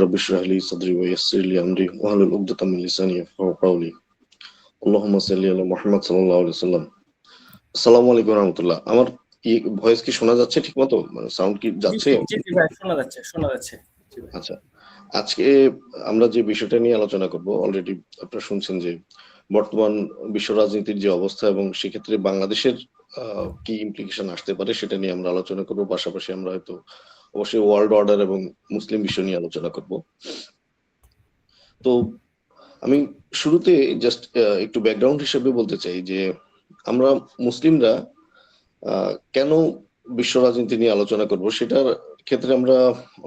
رب اشرح لي صدري ويسر لي أمري واحلل عقدة من لساني يفقهوا قولي اللهم صل على محمد সাল্লাল্লাহু আলাইহি ওয়াসাল্লাম। আসসালামু আলাইকুম রাহমাতুল্লাহ। আমার ভয়েস কি শোনা যাচ্ছে ঠিক মতো? মানে সাউন্ড কি জি যাচ্ছে? জি জি জি ভাই, শোনা যাচ্ছে শোনা যাচ্ছে। জি ভাই। আচ্ছা, আজকে আমরা যে বিষয়টা নিয়ে আলোচনা করব, অলরেডি আপনারা শুনছেন যে বর্তমান বিশ্ব রাজনীতির যে অবস্থা এবং সেক্ষেত্রে বাংলাদেশের কি ইমপ্লিকেশন আসতে পারে সেটা নিয়ে আমরা আলোচনা করব। পাশাপাশি আমরা হয়তো অবশ্যই ওয়ার্ল্ড অর্ডার এবং মুসলিম বিশ্ব নিয়ে আলোচনা করব। তো আমি শুরুতে জাস্ট একটু ব্যাকগ্রাউন্ড হিসেবে বলতে চাই যে আমরা মুসলিমরা কেন বিশ্ব রাজনীতি নিয়ে আলোচনা করব সেটার ক্ষেত্রে আমরা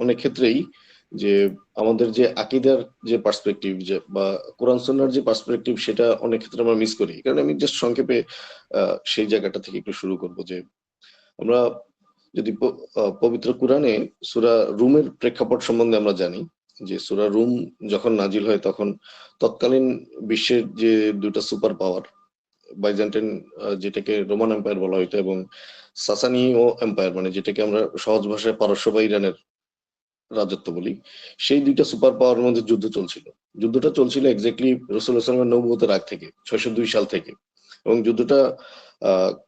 অনেক ক্ষেত্রেই যে আমাদের যে আকীদার যে পার্সপেক্টিভ যে বা কোরআন সুন্নাহর যে পার্সপেক্টিভ সেটা অনেক ক্ষেত্রে আমরা মিস করি। কারণ আমি জাস্ট সংক্ষেপে সেই জায়গাটা থেকে একটু শুরু করব যে আমরা যদি পবিত্র কোরআনে সূরা রুমের প্রেক্ষাপট সম্বন্ধে আমরা জানি যে সূরা রুম যখন নাজিল হয় তখন তৎকালীন বিশ্বের যে দুটো সুপার পাওয়ার বাইজেন্টাইন যেটাকে রোমান এম্পায়ার বলা হইতো এবং সাসানীয় এম্পায়ার মানে যেটাকে আমরা সহজ ভাষায় পারস্য বা ইরানের রাজত্ব বলি, সেই দুইটা সুপার পাওয়ারের মধ্যে যুদ্ধ চলছিল। যুদ্ধটা চলছিল এক্স্যাক্টলি রাসূলুল্লাহ সাল্লাল্লাহু আলাইহি ওয়াসাল্লামের নবুয়তের আগ থেকে 602 সাল থেকে এবং যুদ্ধটা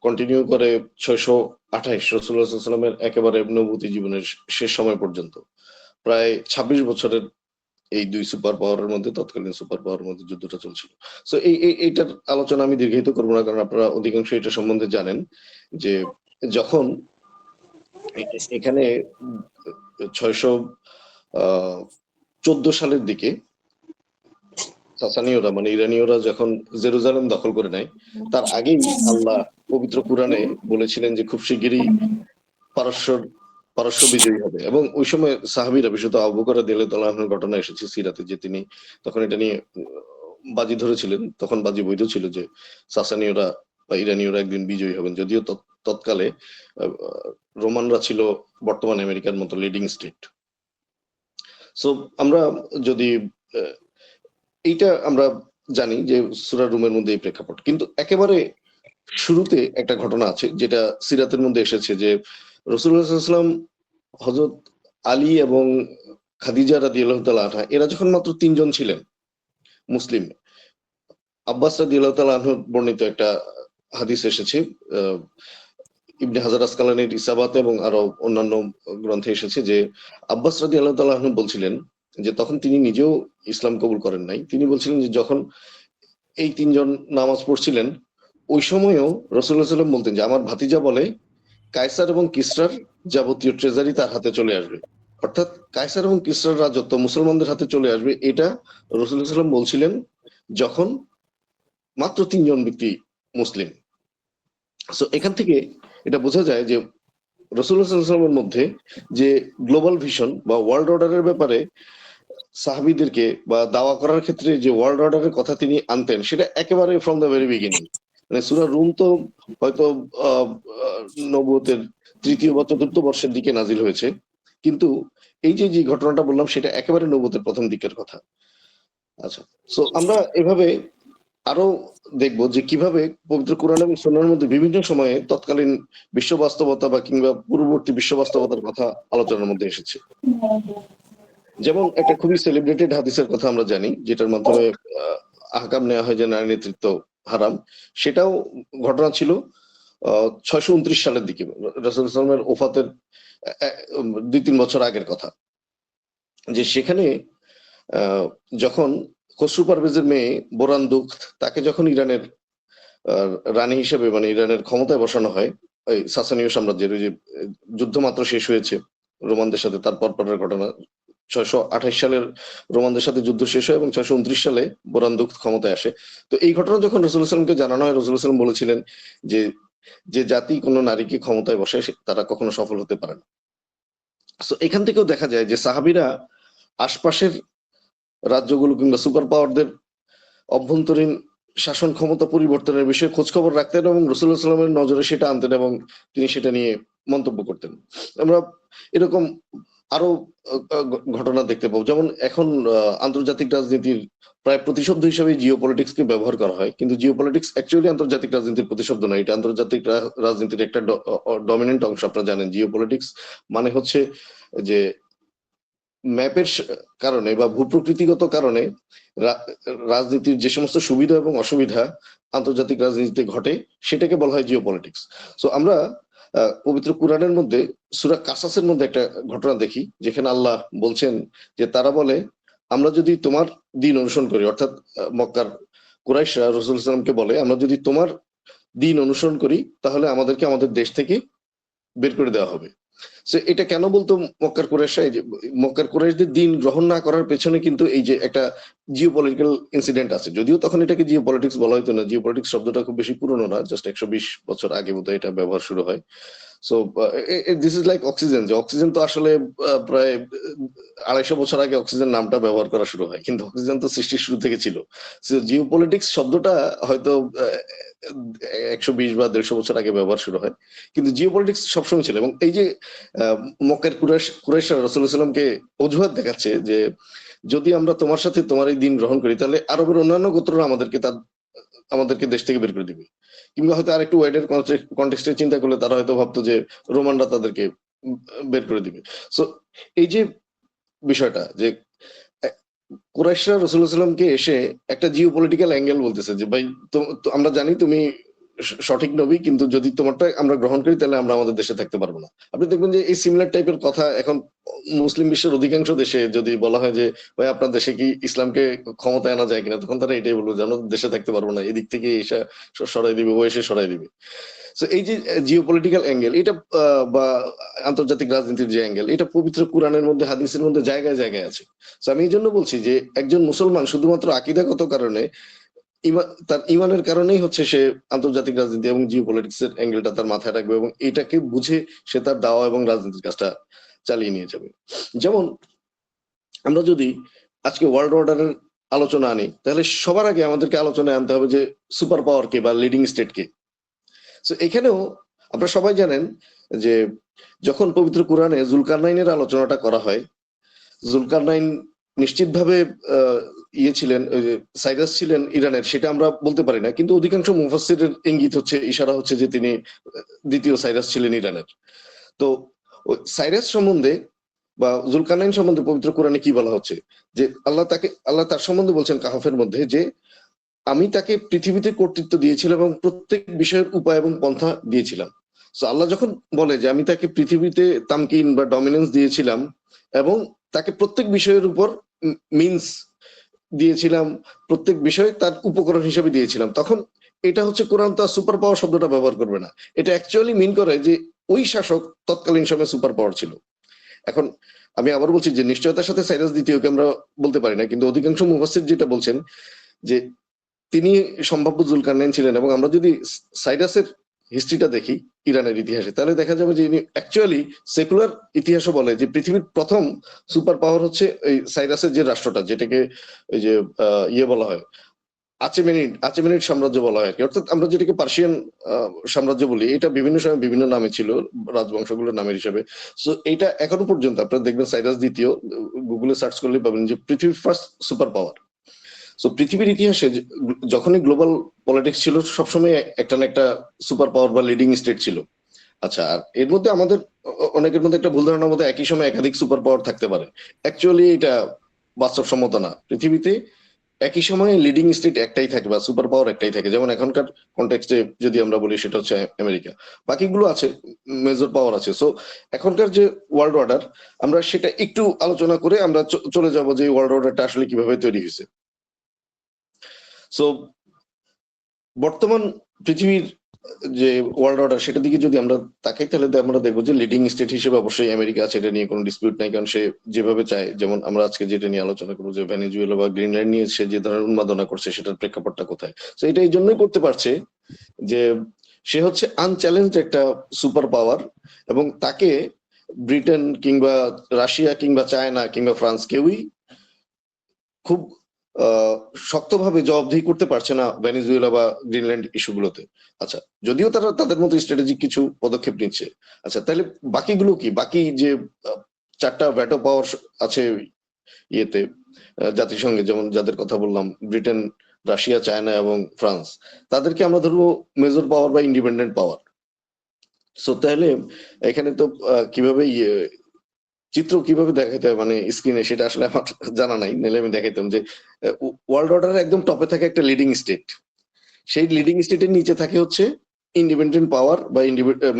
কন্টিনিউ করে 628 রাসূলুল্লাহ সাল্লাল্লাহু আলাইহি ওয়াসাল্লামের একেবারে নবুয়তি জীবনের শেষ সময় পর্যন্ত প্রায় 26 বছরের এই দুই সুপার পাওয়ারের মধ্যে তৎকালীন সুপার পাওয়ারের মধ্যে যুদ্ধটা চলছিল। সো এইটার আলোচনা আমি দীর্ঘায়িত করবো না কারণ আপনারা অধিকাংশ এটা সম্বন্ধে জানেন যে যখন এখানে 614 সালের দিকে সাসানীয়রা মানে ইরানীয়রা যখন জেরুজালেম দখল করে নেয় তার আগেই আল্লাহ পবিত্র কোরআনে বলেছিলেন যে খুব শিগগিরই পারস্য বিজয়ী হবে এবং ওই সময় সাহাবীরা বিশেষত আবু বকর রাদিয়াল্লাহু আনহুর ঘটনা এসেছে সিরাতে যে তিনি তখন এটা নিয়ে বাজি ধরেছিলেন, তখন বাজি বৈধ ছিল যে সাসানীয়রা বা ইরানীয়রা একদিন বিজয়ী হবেন, যদিও তৎকালে রোমানরা ছিল বর্তমান আমেরিকার মতো লিডিং স্টেট। সো আমরা যদি এইটা আমরা জানি যে সূরা রুমের মধ্যে এই প্রেক্ষাপট, কিন্তু একেবারে শুরুতে একটা ঘটনা আছে যেটা সিরাতের মধ্যে এসেছে যে রাসূলুল্লাহ সাল্লাল্লাহু আলাইহি ওয়াসাল্লাম হযরত আলী এবং খাদিজা রাদিয়াল্লাহু তাআলা আনহা এরা যখন মাত্র 3 জন ছিলেন মুসলিম, আব্বাস রাদিয়াল্লাহু তাআলা আনহু বর্ণিত একটা হাদিস এসেছে ইবনে হাজার আসকালানির ইসাবাতে এবং আরো অন্যান্য গ্রন্থে এসেছে যে আব্বাস রাদিয়াল্লাহু তাআলা আনহু বলছিলেন যে তখন তিনি নিজেও ইসলাম কবুল করেন নাই, তিনি বলছিলেন যে যখন এই 3 জন নামাজ পড়ছিলেন ওই সময়ও রাসূলুল্লাহ সাল্লাল্লাহু আলাইহি ওয়াসাল্লাম বলতেন যে আমার ভাতিজা বলে কায়সার এবং কিসরার যাবতীয় ট্রেজারি তার হাতে চলে আসবে, অর্থাৎ কায়সার এবং কিসরার রাজত্ব মুসলমানদের হাতে চলে আসবে, এটা রাসূলুল্লাহ সাল্লাল্লাহু আলাইহি ওয়াসাল্লাম বলছিলেন যখন মাত্র 3 জন ব্যক্তি মুসলিম। সো এখান থেকে এটা বোঝা যায় যে রাসূলুল্লাহ সাল্লাল্লাহু আলাইহি ওয়াসাল্লামের মধ্যে যে গ্লোবাল ভিশন বা ওয়ার্ল্ড অর্ডারের ব্যাপারে সাহাবীদেরকে বা দাওয়া করার ক্ষেত্রে যে ওয়ার্ল্ড অর্ডারের কথা তিনি আনতেন সেটা একেবারে ফ্রম দ্য ভেরি বিগিনিং। মানে সূরা রুম তো হয়তো নবুয়তের তৃতীয় বা চতুর্থ বর্ষের দিকে নাজিল হয়েছে, কিন্তু এই যে ঘটনাটা বললাম সেটা একেবারে নবুয়তের প্রথম দিকের কথা। আচ্ছা, সো আমরা এভাবে আরো দেখবো যে কিভাবে পবিত্র কোরআন এবং সুন্নাহর মধ্যে বিভিন্ন সময়ে তৎকালীন বিশ্ব বাস্তবতা বা কিংবা পূর্ববর্তী বিশ্ব বাস্তবতার কথা আলোচনার মধ্যে এসেছে। যেমন একটা খুবই সেলিব্রেটেড হাদিসের কথা আমরা জানি যেটার মাধ্যমে আহকাম নেওয়া হয় যে নারী নেতৃত্ব হারাম, সেটাও ঘটনা ছিল 629 সালের দিকে রাসূলুল্লাহ সাল্লাল্লাহু আলাইহি ওয়াসাল্লামের ওফাতের 2-3 বছর আগের কথা, যে সেখানে যখন খসরু পারভেজের মেয়ে বোরান দুখত তাকে যখন ইরানের রানী হিসেবে মানে ইরানের ক্ষমতায় বসানো হয় ওই সাসানীয় সাম্রাজ্যের, ওই যে যুদ্ধ মাত্র শেষ হয়েছে রোমানদের সাথে, তারপর পরের ঘটনা 628 সালের রোমানদের সাথে যুদ্ধ শেষ হয় এবং 629 সালে বোরান দুখত ক্ষমতায় আসে। তো এই ঘটনা যখন রাসূলুল্লাহ সাল্লাল্লাহু আলাইহি ওয়াসাল্লামকে জানানো হয়, রাসূলুল্লাহ সাল্লাল্লাহু আলাইহি ওয়াসাল্লাম বলেছিলেন যে যে জাতি কোনো নারীকে ক্ষমতায় বসায় তারা কখনো সফল হতে পারে না। সো এখান থেকেও দেখা যায় যে সাহাবীরা আশপাশের রাজ্যগুলো কিংবা সুপার পাওয়ারদের অভ্যন্তরীণ শাসন ক্ষমতা পরিবর্তনের বিষয়ে খোঁজখবর রাখতেন এবং রাসূলুল্লাহ সাল্লাল্লাহু আলাইহি ওয়াসাল্লামের নজরে সেটা আনতেন এবং তিনি সেটা নিয়ে মন্তব্য করতেন। আমরা এরকম আরো ঘটনা দেখতে পাবো, যেমন এখন আন্তর্জাতিক রাজনীতির প্রায় প্রতিশব্দ হিসেবে জিওপলিটিক্স কে ব্যবহার করা হয়, কিন্তু জিওপলিটিক্স অ্যাকচুয়ালি আন্তর্জাতিক রাজনীতির প্রতিশব্দ নয়, এটা আন্তর্জাতিক রাজনীতির একটা ডমিনেন্ট অংশ। আপনারা জানেন জিওপলিটিক্স মানে হচ্ছে যে ম্যাপের কারণে বা ভূপ্রকৃতিগত কারণে রাজনীতির যে সমস্ত সুবিধা এবং অসুবিধা আন্তর্জাতিক রাজনীতিতে ঘটে সেটাকে বলা হয় জিও পলিটিক্স। সো আমরা পবিত্র কুরআনের মধ্যে সূরা কাসাসের মধ্যে একটা ঘটনা দেখি যেখানে আল্লাহ বলছেন যে তারা বলে আমরা যদি তোমার দিন অনুসরণ করি, অর্থাৎ মক্কার কুরাইশরা রাসূল সাল্লাল্লাহু বলে আমরা যদি তোমার দিন অনুসরণ করি তাহলে আমাদেরকে আমাদের দেশ থেকে বের করে দেওয়া হবে। এটা কেন বলতো মক্কার কুরাইশরা? এই যে মক্কার কুরাইশদের দিন গ্রহণ না করার পেছনে কিন্তু এই যে একটা জিও পলিটিক্যাল ইনসিডেন্ট আছে, যদিও তখন এটাকে জিও পলিটিক্স বলা হতো না। জিও পলিটিক্স শব্দটা খুব বেশি পুরনো না, জাস্ট 120 বছর আগে বোধহয় এটা ব্যবহার শুরু হয়। So this is like oxygen, যে অক্সিজেন তো আসলে প্রায় 250 বছর আগে অক্সিজেন নামটা ব্যবহার করা শুরু হয়, কিন্তু অক্সিজেন তো সৃষ্টির শুরু থেকে ছিল। জিও পলিটিক্স শব্দটা হয়তো 120 বা 150 বছর আগে ব্যবহার শুরু হয়, কিন্তু জিও পলিটিক্স সবসময় ছিল। এবং এই যে মক্কার কুরাইশরা রাসূলুল্লাহ সাল্লামকে অজুহাত দেখাচ্ছে যে যদি আমরা তোমার সাথে তোমার এই দিন গ্রহণ করি তাহলে আরবের অন্যান্য গোত্ররা আমাদেরকে দেশ থেকে বের করে দিবে। কিংবা হয়তো আরেকটু ওয়াইডার কনটেক্সটে চিন্তা করলে তারা হয়তো ভাবতো যে রোমানরা তাদেরকে বের করে দিবে। সো এই যে বিষয়টা যে কুরাইশরা রাসূলুল্লাহ সাল্লামকে এসে একটা জিও পলিটিক্যাল অ্যাঙ্গেল বলতেছে যে ভাই আমরা জানি তুমি সঠিক নবী, কিন্তু যদি তোমারটা আমরা গ্রহণ করি তাহলে আমরা আমাদের দেশে থাকতে পারবো না। আপনি দেখবেন যে এই সিমিলার টাইপের কথা এখন মুসলিম বিশ্বের অধিকাংশ দেশে যদি বলা হয় যে ভাই আপনার দেশে কি ইসলামকে ক্ষমতায় আনা যায় কিনা, তখন তারা এটাই বলবো যে আমরা দেশে থাকতে পারবো না, এদিক থেকে এসে সরাই দিবে, ও এসে সরাই দিবে। সো এই যে জিও পলিটিক্যাল অ্যাঙ্গেল এটা বা আন্তর্জাতিক রাজনীতির যে অ্যাঙ্গেল, এটা পবিত্র কুরআনের মধ্যে হাদিসের মধ্যে জায়গায় জায়গায় আছে। সো আমি এই জন্য বলছি যে একজন মুসলমান শুধুমাত্র আকীদাগত কারণে তার ইমানের কারণেই হচ্ছে সে আন্তর্জাতিক রাজনীতি এবং জিও পলিটিক্স এর অ্যাঙ্গেলটা তার মাথায় রাখবে এবং এটাকে বুঝে সে তার দাওয়া এবং রাজনীতির কাজটা চালিয়ে নিয়ে যাবে। যেমন আমরা যদি আজকে ওয়ার্ল্ড অর্ডারের আলোচনা আনি তাহলে সবার আগে আমাদেরকে আলোচনায় আনতে হবে যে সুপার পাওয়ার কে বা লিডিং স্টেট কে। সো এখানেও আপনারা সবাই জানেন যে যখন পবিত্র কুরআনে জুলকারনাইনের আলোচনাটা করা হয়, জুলকারনাইন নিশ্চিতভাবে ছিলেন, সাইরাস ছিলেন ইরানের, সেটা আমরা বলতে পারি না, কিন্তু অধিকাংশ মুফাসসিরের ইঙ্গিত হচ্ছে, ইশারা হচ্ছে যে তিনি দ্বিতীয় সাইরাস ছিলেন ইরানের। তো সাইরাস সম্বন্ধে বা জুলকারনাইন সম্বন্ধে পবিত্র কোরআনে কি বলা হচ্ছে যে আল্লাহ তার সম্বন্ধে বলছেন কাহফের মধ্যে যে আমি তাকে পৃথিবীতে কর্তৃত্ব দিয়েছিলাম এবং প্রত্যেক বিষয়ের উপায় এবং পন্থা দিয়েছিলাম। সো আল্লাহ যখন বলে যে আমি তাকে পৃথিবীতে তামকিন বা ডমিনেন্স দিয়েছিলাম এবং তাকে প্রত্যেক বিষয়ের উপর মিন্স দিয়েছিলাম, প্রত্যেক বিষয় তার উপকরণ হিসেবে দিয়েছিলাম, তখন এটা হচ্ছে কোরআন তার সুপার পাওয়ার শব্দটা ব্যবহার করবে না। এটা অ্যাকচুয়ালি মিন করে যে ওই শাসক তৎকালীন সময়ে সুপার পাওয়ার ছিল। এখন আমি আবার বলছি যে নিশ্চয়তার সাথে সাইরাস দ্বিতীয়কে আমরা বলতে পারি না, কিন্তু অধিকাংশ মুফাসসির যেটা বলছেন যে তিনি সম্ভাব্য জুলকারনাইন ছিলেন। এবং আমরা যদি সাইরাসের হিস্ট্রিটা দেখি ইরানের ইতিহাসে, তাহলে দেখা যাবে যে ইনি অ্যাকচুয়ালি সেকুলার ইতিহাসও বলে যে পৃথিবীর প্রথম সুপার পাওয়ার হচ্ছে এই সাইরাসের যে রাষ্ট্রটা, যেটাকে ওই যে বলা হয় আচেমেনিড সাম্রাজ্য বলা হয়, অর্থাৎ আমরা যেটাকে পার্সিয়ান সাম্রাজ্য বলি, এটা বিভিন্ন সময় বিভিন্ন নামে ছিল রাজবংশগুলোর নামের হিসেবে। সো এটা এখনো পর্যন্ত আপনারা দেখবেন সাইরাস দ্বিতীয় গুগলে সার্চ করলে পাবেন যে পৃথিবীর ফার্স্ট সুপার পাওয়ার। সো পৃথিবীর ইতিহাসে যখনই গ্লোবাল পলিটিক্স ছিল সবসময় একটা না একটা সুপার পাওয়ার বা লিডিং স্টেট ছিল। আচ্ছা, আর এর মধ্যে আমাদের অনেকের মধ্যে একটা ভুল ধারণার মধ্যে একই সময় একাধিক সুপার পাওয়ার থাকতে পারে। অ্যাকচুয়ালি এটা বাস্তবসম্মত না। পৃথিবীতে একই সময়ে লিডিং স্টেট একটাই থাকে বা সুপার পাওয়ার একটাই থাকে। যেমন এখনকার কনটেক্সটে যদি আমরা বলি সেটা হচ্ছে আমেরিকা, বাকিগুলো আছে মেজর পাওয়ার আছে। সো এখনকার যে ওয়ার্ল্ড অর্ডার আমরা সেটা একটু আলোচনা করে আমরা চলে যাব যে ওয়ার্ল্ড অর্ডারটা আসলে কিভাবে তৈরি হয়েছে। সো বর্তমান পৃথিবীর যে ওয়ার্ল্ড অর্ডার সেটা দিকে যদি আমরা তাকাই তাহলে আমরা দেখবো যে লিডিং স্টেট হিসেবে অবশ্যই আমেরিকা আছে, এটা নিয়ে কোনো ডিসপিউট নাই, কারণ সে যেভাবে চায়, যেমন আমরা আজকে যেটা নিয়ে আলোচনা করবো যে ভেনেজুয়েলা বা গ্রিনল্যান্ড নিয়ে সে যে ধরনের উন্মাদনা করছে সেটার প্রেক্ষাপটটা কোথায়। তো এটা এই জন্যই করতে পারছে যে সে হচ্ছে আনচ্যালেঞ্জড একটা সুপার পাওয়ার এবং তাকে ব্রিটেন কিংবা রাশিয়া কিংবা চায়না কিংবা ফ্রান্স কেউই খুব শক্তভাবে জবাবদিহি করতে পারছে না ভেনেজুয়েলা বা গ্রিনল্যান্ড ইস্যুগুলোতে। আচ্ছা, যদিও তারা তাদের মতো স্ট্র্যাটেজিক কিছু পদক্ষেপ নিচ্ছে। আচ্ছা, তাহলে বাকিগুলো কি? বাকি যে 4টা ভ্যাটো পাওয়ার আছে ইয়েতে জাতিসংঘে, যেমন যাদের কথা বললাম ব্রিটেন, রাশিয়া, চায়না এবং ফ্রান্স, তাদেরকে আমরা ধরবো মেজর পাওয়ার বা ইন্ডিপেন্ডেন্ট পাওয়ার। সো তাহলে এখানে তো কিভাবে চিত্র কিভাবে দেখাইতে হয় মানে স্ক্রিনে, সেটা আসলে আমার জানা নাই, নাহলে আমি দেখাইতাম যে ওয়ার্ল্ড অর্ডারের একদম টপে থাকে একটা লিডিং স্টেট, সেই লিডিং স্টেটের নিচে থাকে হচ্ছে ইন্ডিপেন্ডেন্ট পাওয়ার বা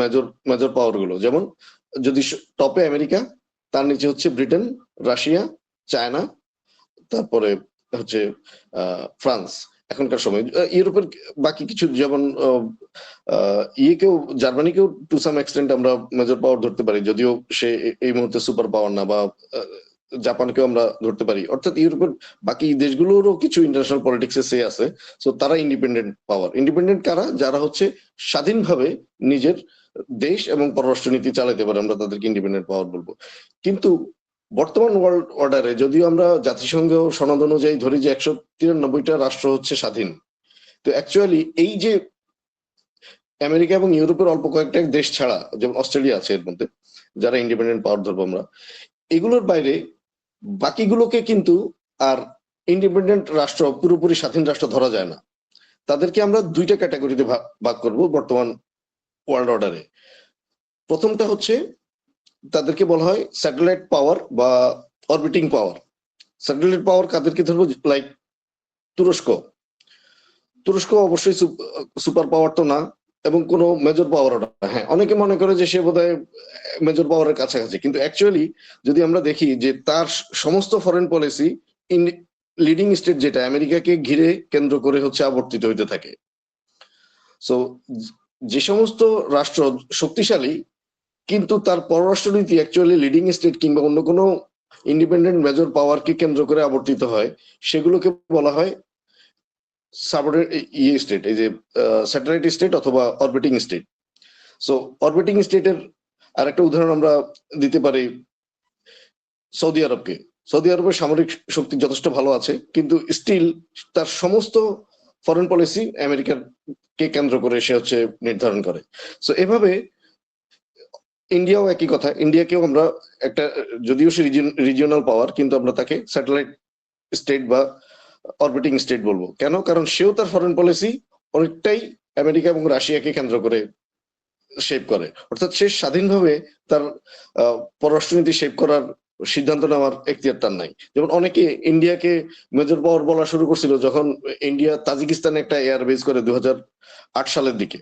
মেজর মেজর পাওয়ার গুলো। যেমন যদি টপে আমেরিকা, তার নিচে হচ্ছে ব্রিটেন, রাশিয়া, চায়না, তারপরে হচ্ছে ফ্রান্স এখনকার সময়। ইউরোপের বাকি কিছু যেমন ইয়েকেও, জার্মানিকেও টু সাম এক্সটেন্ট আমরা মেজর পাওয়ার ধরতে পারি, যদিও সে এই মুহূর্তে সুপার পাওয়ার না, বা জাপানকেও আমরা ধরতে পারি। অর্থাৎ ইউরোপের বাকি দেশগুলোরও কিছু ইন্টারন্যাশনাল পলিটিক্সে সে আছে। সো তারা ইন্ডিপেন্ডেন্ট পাওয়ার। ইন্ডিপেন্ডেন্ট কারা? যারা হচ্ছে স্বাধীনভাবে নিজের দেশ এবং পররাষ্ট্রনীতি চালাতে পারে, আমরা তাদেরকে ইন্ডিপেন্ডেন্ট পাওয়ার বলবো। কিন্তু বর্তমান ওয়ার্ল্ড অর্ডারে যদিও আমরা জাতিসংঘ সনদ অনুযায়ী ধরি যে 193টা রাষ্ট্র হচ্ছে স্বাধীন, তো অ্যাকচুয়ালি এই যে আমেরিকা এবং ইউরোপের অল্প কয়েকটা দেশ ছাড়া, যেমন অস্ট্রেলিয়া আছে এর মধ্যে, যারা ইন্ডিপেন্ডেন্ট পাওয়ার ধরবো আমরা, এগুলোর বাইরে বাকিগুলোকে কিন্তু আর ইন্ডিপেন্ডেন্ট রাষ্ট্র, পুরোপুরি স্বাধীন রাষ্ট্র ধরা যায় না। তাদেরকে আমরা দুইটা ক্যাটাগরিতে ভাগ করব বর্তমান ওয়ার্ল্ড অর্ডারে। প্রথমটা হচ্ছে তাদেরকে বলা হয় স্যাটেলাইট পাওয়ার বা অরবিটিং পাওয়ার। স্যাটেলাইট পাওয়ার কাদেরকে ধরবো? লাইক তুরস্ক। তুরস্ক অবশ্যই সুপার পাওয়ার তো না, এবং কোনো মেজর পাওয়ারও না। হ্যাঁ, অনেকে মনে করে যে সে বোধহয় মেজর পাওয়ারের কাছাকাছি, কিন্তু অ্যাকচুয়ালি যদি আমরা দেখি যে তার সমস্ত ফরেন পলিসি লিডিং স্টেট, যেটা আমেরিকাকে ঘিরে কেন্দ্র করে হচ্ছে আবর্তিত হইতে থাকে। সো যে সমস্ত রাষ্ট্র শক্তিশালী কিন্তু তার পররাষ্ট্রনীতি অ্যাকচুয়ালি লিডিং স্টেট কিংবা অন্য কোনো ইন্ডিপেন্ডেন্ট মেজর পাওয়ারকে কেন্দ্র করে আবর্তিত হয়, সেগুলোকে বলা হয় সাবঅর্ডিনেট স্টেট, এই যে স্যাটেলাইট স্টেট অথবা অরবিটিং স্টেট। সো অরবিটিং স্টেটের আরেকটা উদাহরণ আমরা দিতে পারি সৌদি আরবকে। সৌদি আরবের সামরিক শক্তি যথেষ্ট ভালো আছে, কিন্তু স্টিল তার সমস্ত ফরেন পলিসি আমেরিকার কে কেন্দ্র করে সে হচ্ছে নির্ধারণ করে। সো এভাবে ইন্ডিয়াও একই কথা। ইন্ডিয়াকেও আমরা একটা, যদিও সে রিজিওনাল পাওয়ার, কিন্তু আমরা তাকে স্যাটেলাইট স্টেট বা অরবিটিং স্টেট বলবো। কেন? কারণ সেও তার ফরেন পলিসি অনেকটাই আমেরিকা এবং রাশিয়াকে কেন্দ্র করে শেপ করে। অর্থাৎ সে স্বাধীনভাবে তার পররাষ্ট্রনীতি শেপ করার সিদ্ধান্ত নেওয়ার এখতিয়ার তার নাই। যেমন অনেকে ইন্ডিয়াকে মেজর পাওয়ার বলা শুরু করছিল যখন ইন্ডিয়া তাজিকিস্তানে একটা এয়ার বেস করে 2008 সালের দিকে,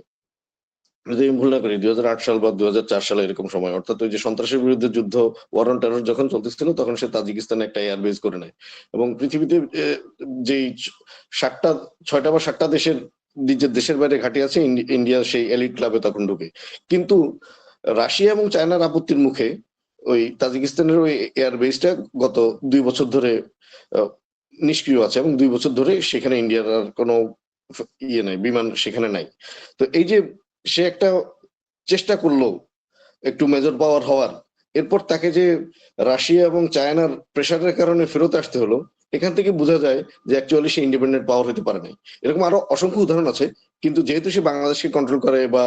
যদি আমি ভুল না করি 2008 সাল বা 2004 সালে এরকম সময়। অর্থাৎ ওই যে সন্ত্রাসের বিরুদ্ধে যুদ্ধ, ওয়ার অন টেরর যখন চলতেছিল, তখন সে তাজিকিস্তানে একটা এয়ার বেস করে নেয়। এবং পৃথিবীতে যেই 6টা বা 7টা দেশের নিজের দেশের বাইরে ঘাঁটি আছে, ইন্ডিয়া সেই এলিট ক্লাবে তখন ঢুকে। কিন্তু রাশিয়া এবং চায়নার আপত্তির মুখে ওই তাজিকিস্তানের ওই এয়ার বেসটা গত 2 বছর ধরে নিষ্ক্রিয় আছে, এবং 2 বছর ধরে সেখানে ইন্ডিয়ার আর কোনো ইয়ে নাই, বিমান সেখানে নাই। তো এই যে সে একটা চেষ্টা করলো একটু মেজর পাওয়ার হওয়ার, এরপর তাকে যে রাশিয়া এবং চায়নার প্রেশারের কারণে ফেরত আসতে হলো, এখান থেকে বোঝা যায় যে অ্যাকচুয়ালি সে ইন্ডিপেন্ডেন্ট পাওয়ার হতে পারে নাই। এরকম আরো অসংখ্য উদাহরণ আছে, কিন্তু যেহেতু সে বাংলাদেশকে কন্ট্রোল করে বা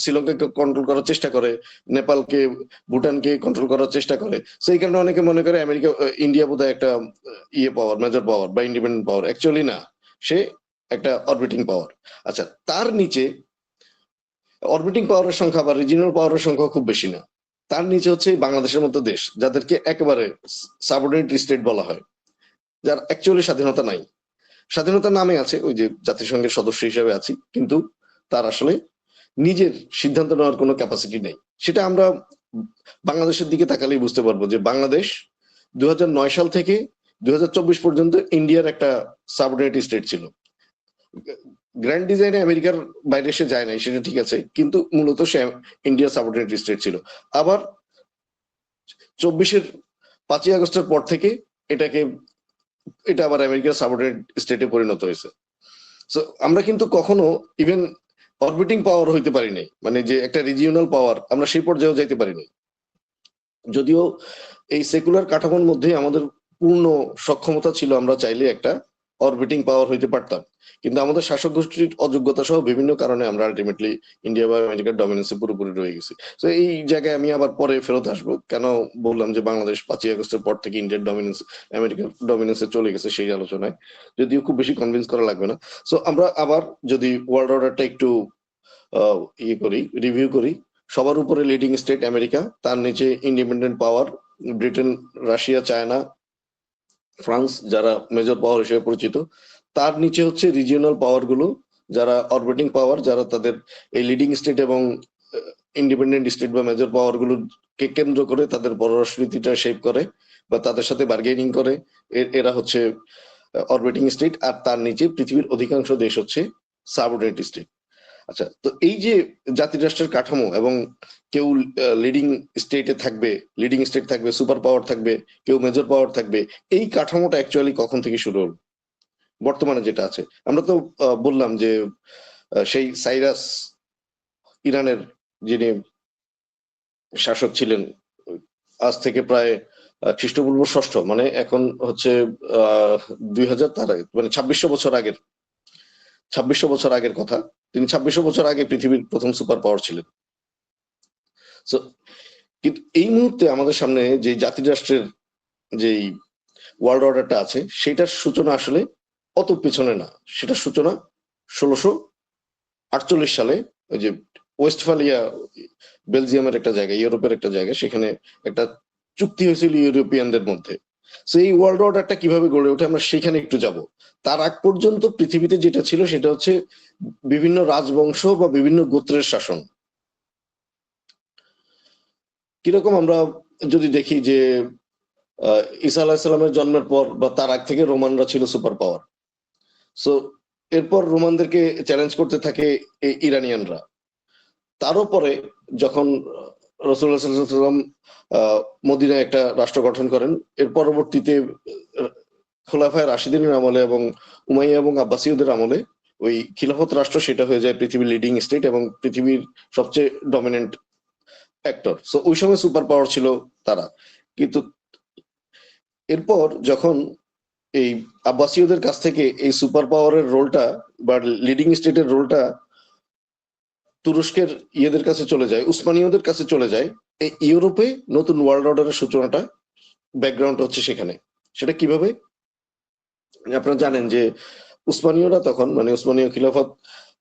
শ্রীলঙ্কাকে কন্ট্রোল করার চেষ্টা করে, নেপালকে, ভুটানকে কন্ট্রোল করার চেষ্টা করে, সেই কারণে অনেকে মনে করে আমেরিকা, ইন্ডিয়া বোধহয় একটা ইয়ে পাওয়ার, মেজর পাওয়ার বা ইন্ডিপেন্ডেন্ট পাওয়ার। অ্যাকচুয়ালি না, সে একটা অরবিটিং পাওয়ার। আচ্ছা, তার নিচে অরবিটিং পাওয়ারের সংখ্যা বা রিজিনাল পাওয়ারের সংখ্যা খুব বেশি না। তার নিচে হচ্ছে বাংলাদেশের মতো দেশ, যাদেরকে একেবারে সাবঅর্ডিনেট স্টেট বলা হয়, যার অ্যাকচুয়ালি স্বাধীনতা নাই। স্বাধীনতার নামে আছে, ওই যে জাতিসংঘের সদস্য হিসেবে আছি, কিন্তু তার আসলে নিজের সিদ্ধান্ত নেওয়ার কোনো ক্যাপাসিটি নেই। সেটা আমরা বাংলাদেশের দিকে তাকালেই বুঝতে পারবো যে বাংলাদেশ 2009 সাল থেকে 2024 পর্যন্ত ইন্ডিয়ার একটা সাবঅর্ডিনেট স্টেট ছিল। গ্র্যান্ড ডিজাইনে আমেরিকার বাইরে সে যায় নাই, সেটা ঠিক আছে, কিন্তু মূলত সে ইন্ডিয়ার সাবঅর্ডিনেট স্টেট ছিল। আবার 24-এর 5ই আগস্টের পর থেকে এটা আবার আমেরিকার সাবঅর্ডিনেট স্টেটে পরিণত হয়েছে। সো আমরা কিন্তু কখনো ইভেন অরবিটিং পাওয়ার হইতে পারি নাই, মানে যে একটা রিজিওনাল পাওয়ার, আমরা সেই পর্যায়েও যাইতে পারি নাই। যদিও এই সেকুলার কাঠামোর মধ্যে আমাদের পূর্ণ সক্ষমতা ছিল, আমরা চাইলে একটা অরবিটিং পাওয়ার হইতে পারতাম, কিন্তু আমাদের শাসক গোষ্ঠীর অযোগ্যতা সহ বিভিন্ন কারণে আমরা আলটিমেটলি ইন্ডিয়া বা আমেরিকার ডমিনেন্সে পুরোপুরি রয়ে গেছি। তো এই জায়গায় আমি আবার পরে ফেরত আসবো, কেন বললাম যে বাংলাদেশ 5ই আগস্টের পর থেকে ইন্ডিয়ার ডমিনেন্স, আমেরিকার ডমিনেন্সে চলে গেছে সেই আলোচনায়, যদিও খুব বেশি কনভিন্স করা লাগবে না। সো আমরা আবার যদি ওয়ার্ল্ড অর্ডারটা একটু রিভিউ করি, সবার উপরে লিডিং স্টেট আমেরিকা, তার নিচে ইন্ডিপেন্ডেন্ট পাওয়ার ব্রিটেন, রাশিয়া, চায়না, ফ্রান্স যারা মেজর পাওয়ার হিসেবে পরিচিত, তার নিচে হচ্ছে রিজিওনাল পাওয়ার গুলো যারা অরবিটিং পাওয়ার, যারা তাদের এই লিডিং স্টেট এবং ইন্ডিপেন্ডেন্ট স্টেট বা মেজর পাওয়ার গুলোকে কেন্দ্র করে তাদের পররাষ্ট্রনীতিটা শেপ করে বা তাদের সাথে বার্গেনিং করে, এরা হচ্ছে অরবিটিং স্টেট। আর তার নিচে পৃথিবীর অধিকাংশ দেশ হচ্ছে সাবঅর্ডিনেট স্টেট। আচ্ছা, তো এই যে জাতিরাষ্ট্রের কাঠামো এবং কেউ লিডিং স্টেটে থাকবে, লিডিং স্টেট থাকবে, সুপার পাওয়ার থাকবে, কেউ মেজর পাওয়ার থাকবে, এই কাঠামোটা অ্যাকচুয়ালি কখন থেকে শুরু হলো বর্তমানে যেটা আছে? আমরা তো বললাম যে সেই সাইরাস, ইরানের যিনি শাসক ছিলেন, আজ থেকে প্রায় খ্রিস্টপূর্ব ষষ্ঠ, মানে এখন হচ্ছে 2000, তার মানে 2600 বছর আগের কথা। তিনি 2600 বছর আগে পৃথিবীর প্রথম সুপার পাওয়ার ছিলেন। সো কিন্তু এই মুহূর্তে আমাদের সামনে যে জাতিরাষ্ট্রের যেই ওয়ার্ল্ড অর্ডারটা আছে, সেটার সূচনা আসলে অত পেছনে না। সেটার সূচনা 1648 সালে ওই যে ওয়েস্টফালিয়া, বেলজিয়ামের একটা জায়গা, ইউরোপের একটা জায়গা, সেখানে একটা চুক্তি হয়েছিল ইউরোপিয়ানদের মধ্যে। সেই ওয়ার্ল্ড অর্ডারটা কিভাবে গড়ে ওঠে আমরা সেখানে একটু যাব। তার আগ পর্যন্ত পৃথিবীতে যেটা ছিল সেটা হচ্ছে বিভিন্ন রাজবংশ বা বিভিন্ন গোত্রের শাসন। কিরকম আমরা যদি দেখি যে ঈসা আলাহিসাল্লামের জন্মের পর বা তার আগ থেকে রোমানরা ছিল সুপার পাওয়ার। সো এরপর রোমানদেরকে চ্যালেঞ্জ করতে থাকে ইরানিয়ানরা। তারও পরে যখন রাসূলুল্লাহ সাল্লাল্লাহু আলাইহি ওয়াসাল্লাম মদিনায় একটা রাষ্ট্র গঠন করেন, এর পরবর্তীতে খোলাফায়ে রাশিদিনের আমলে এবং উমাইয়া এবং আব্বাসীয়দের আমলে ওই খিলাফত রাষ্ট্র সেটা হয়ে যায় পৃথিবীর লিডিং স্টেট এবং পৃথিবীর সবচেয়ে ডমিনেন্ট অ্যাক্টর। সো ওই সময় সুপার পাওয়ার ছিল তারা। কিন্তু এরপর যখন এই আব্বাসীয়দের কাছ থেকে এই সুপার পাওয়ারের রোলটা বা লিডিং স্টেটের রোলটা তুরস্কের ইয়েদের কাছে চলে যায়, উসমানীয়দের কাছে চলে যায়, এই ইউরোপে নতুন ওয়ার্ল্ড অর্ডারের সূচনাটা, ব্যাকগ্রাউন্ড হচ্ছে সেখানে। সেটা কিভাবে? আপনারা জানেন যে উসমানীয়রা তখন, মানে উসমানীয় খিলাফত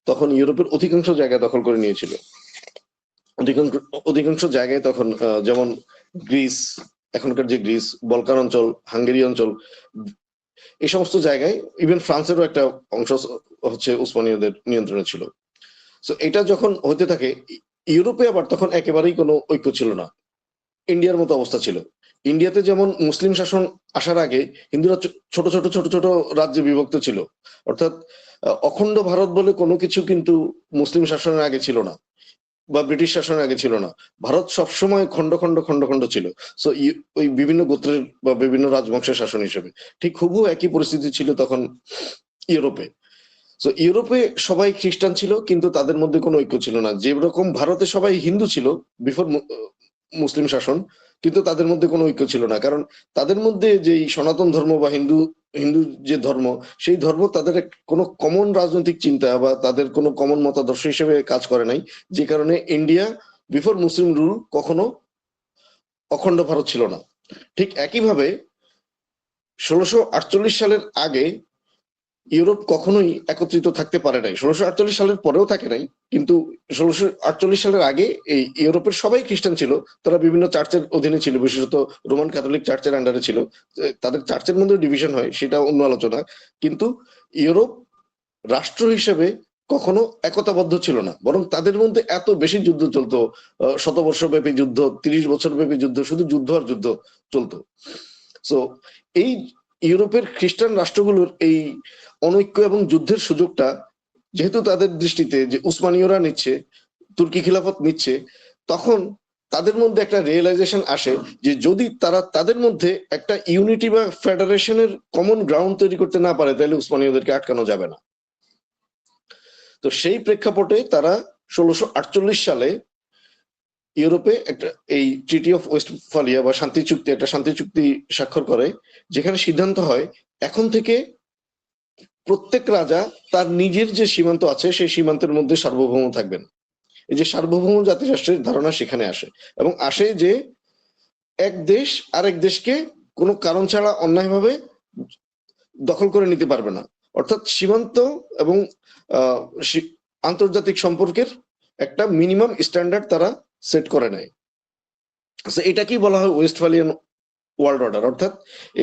তখন ইউরোপের অধিকাংশ জায়গা দখল করে নিয়েছিল। অধিকাংশ জায়গায় তখন যেমন গ্রিস, এখনকার যে গ্রিস, বলকান অঞ্চল, হাঙ্গেরি অঞ্চল, এই সমস্ত জায়গায়, ইভেন ফ্রান্সেরও একটা অংশ হচ্ছে উসমানীয়দের নিয়ন্ত্রণে ছিল। সো এটা যখন হতে থাকে, ইউরোপে আবার তখন একেবারেই কোনো ঐক্য ছিল না। ইন্ডিয়ার মতো অবস্থা ছিল। ইন্ডিয়াতে যেমন মুসলিম শাসন আসার আগে হিন্দুরা ছোট ছোট ছোট ছোট রাজ্যে বিভক্ত ছিল, অর্থাৎ অখণ্ড ভারত বলে কোনো কিছু কিন্তু মুসলিম শাসনের আগে ছিল না বা ব্রিটিশ শাসনের আগে ছিল না। ভারত সবসময় খণ্ড খণ্ড খণ্ড খণ্ড ছিল। সো ওই বিভিন্ন গোত্রের বা বিভিন্ন রাজবংশের শাসন হিসেবে ঠিক হুবহু একই পরিস্থিতি ছিল তখন ইউরোপে। সো ইউরোপে সবাই খ্রিস্টান ছিল, কিন্তু তাদের মধ্যে কোনো ঐক্য ছিল না। যেরকম ভারতে সবাই হিন্দু ছিল বিফোর মুসলিম শাসন, কিন্তু তাদের মধ্যে কোনো ঐক্য ছিল না, কারণ তাদের মধ্যে যে সনাতন ধর্ম বা হিন্দু হিন্দু যে ধর্ম, সেই ধর্ম তাদের কোনো কমন রাজনৈতিক চিন্তা বা তাদের কোনো কমন মতাদর্শ হিসেবে কাজ করে নাই। যে কারণে ইন্ডিয়া বিফোর মুসলিম রুল কখনো অখণ্ড ভারত ছিল না। ঠিক একইভাবে 1648 সালের আগে ইউরোপ কখনোই একত্রিত থাকতে পারে নাই। 1648 সালের পরেও থাকে নাই, কিন্তু 1648 সালের আগে এই ইউরোপের সবাই খ্রিস্টান ছিল। তারা বিভিন্ন চার্চের অধীনে ছিল, বিশেষত রোমান ক্যাথলিক চার্চের আন্ডারে ছিল। তাদের চার্চের মধ্যে ডিভিশন হয়, সেটা অন্য আলোচনা। কিন্তু ইউরোপ রাষ্ট্র হিসেবে কখনো একতাবদ্ধ ছিল না, বরং তাদের মধ্যে এত বেশি যুদ্ধ চলতো, শতবর্ষ ব্যাপী যুদ্ধ, 30 বছর ব্যাপী যুদ্ধ, শুধু যুদ্ধ আর যুদ্ধ চলতো। সো এই ইউরোপের খ্রিস্টান রাষ্ট্রগুলোর এই অনৈক্য এবং যুদ্ধের সুযোগটা যেহেতু তাদের দৃষ্টিতে যে উসমানীয়রা নিচ্ছে, তুর্কি খিলাফত নিচ্ছে, তখন তাদের মধ্যে একটা রিয়েলাইজেশন আসে যে যদি তারা তাদের মধ্যে একটা ইউনিটি বা ফেডারেশনের কমন গ্রাউন্ড তৈরি করতে না পারে, তাহলে উসমানীয়দেরকে আটকানো যাবে না। তো সেই প্রেক্ষাপটে তারা 1648 সালে ইউরোপে একটা এই ট্রিটি অফ ওয়েস্টফালিয়া বা শান্তি চুক্তি, একটা শান্তি চুক্তি স্বাক্ষর করে, যেখানে সিদ্ধান্ত হয় এখন থেকে প্রত্যেক রাজা তার নিজের যে সীমান্ত আছে সেই সীমান্তের মধ্যে সার্বভৌম থাকবেন। এই যে সার্বভৌম জাতিরাষ্ট্রের ধারণা সেখানে আসে, এবং আসে যে এক দেশ আরেক দেশকে কোনো কারণ ছাড়া অন্যায়ভাবে দখল করে নিতে পারবে না। অর্থাৎ সীমান্ত এবং আন্তর্জাতিক সম্পর্কের একটা মিনিমাম স্ট্যান্ডার্ড তারা সেট করে নেয়। এটা কি বলা হয় ওয়েস্টফালিয়ান ওয়ার্ল্ড অর্ডার, অর্থাৎ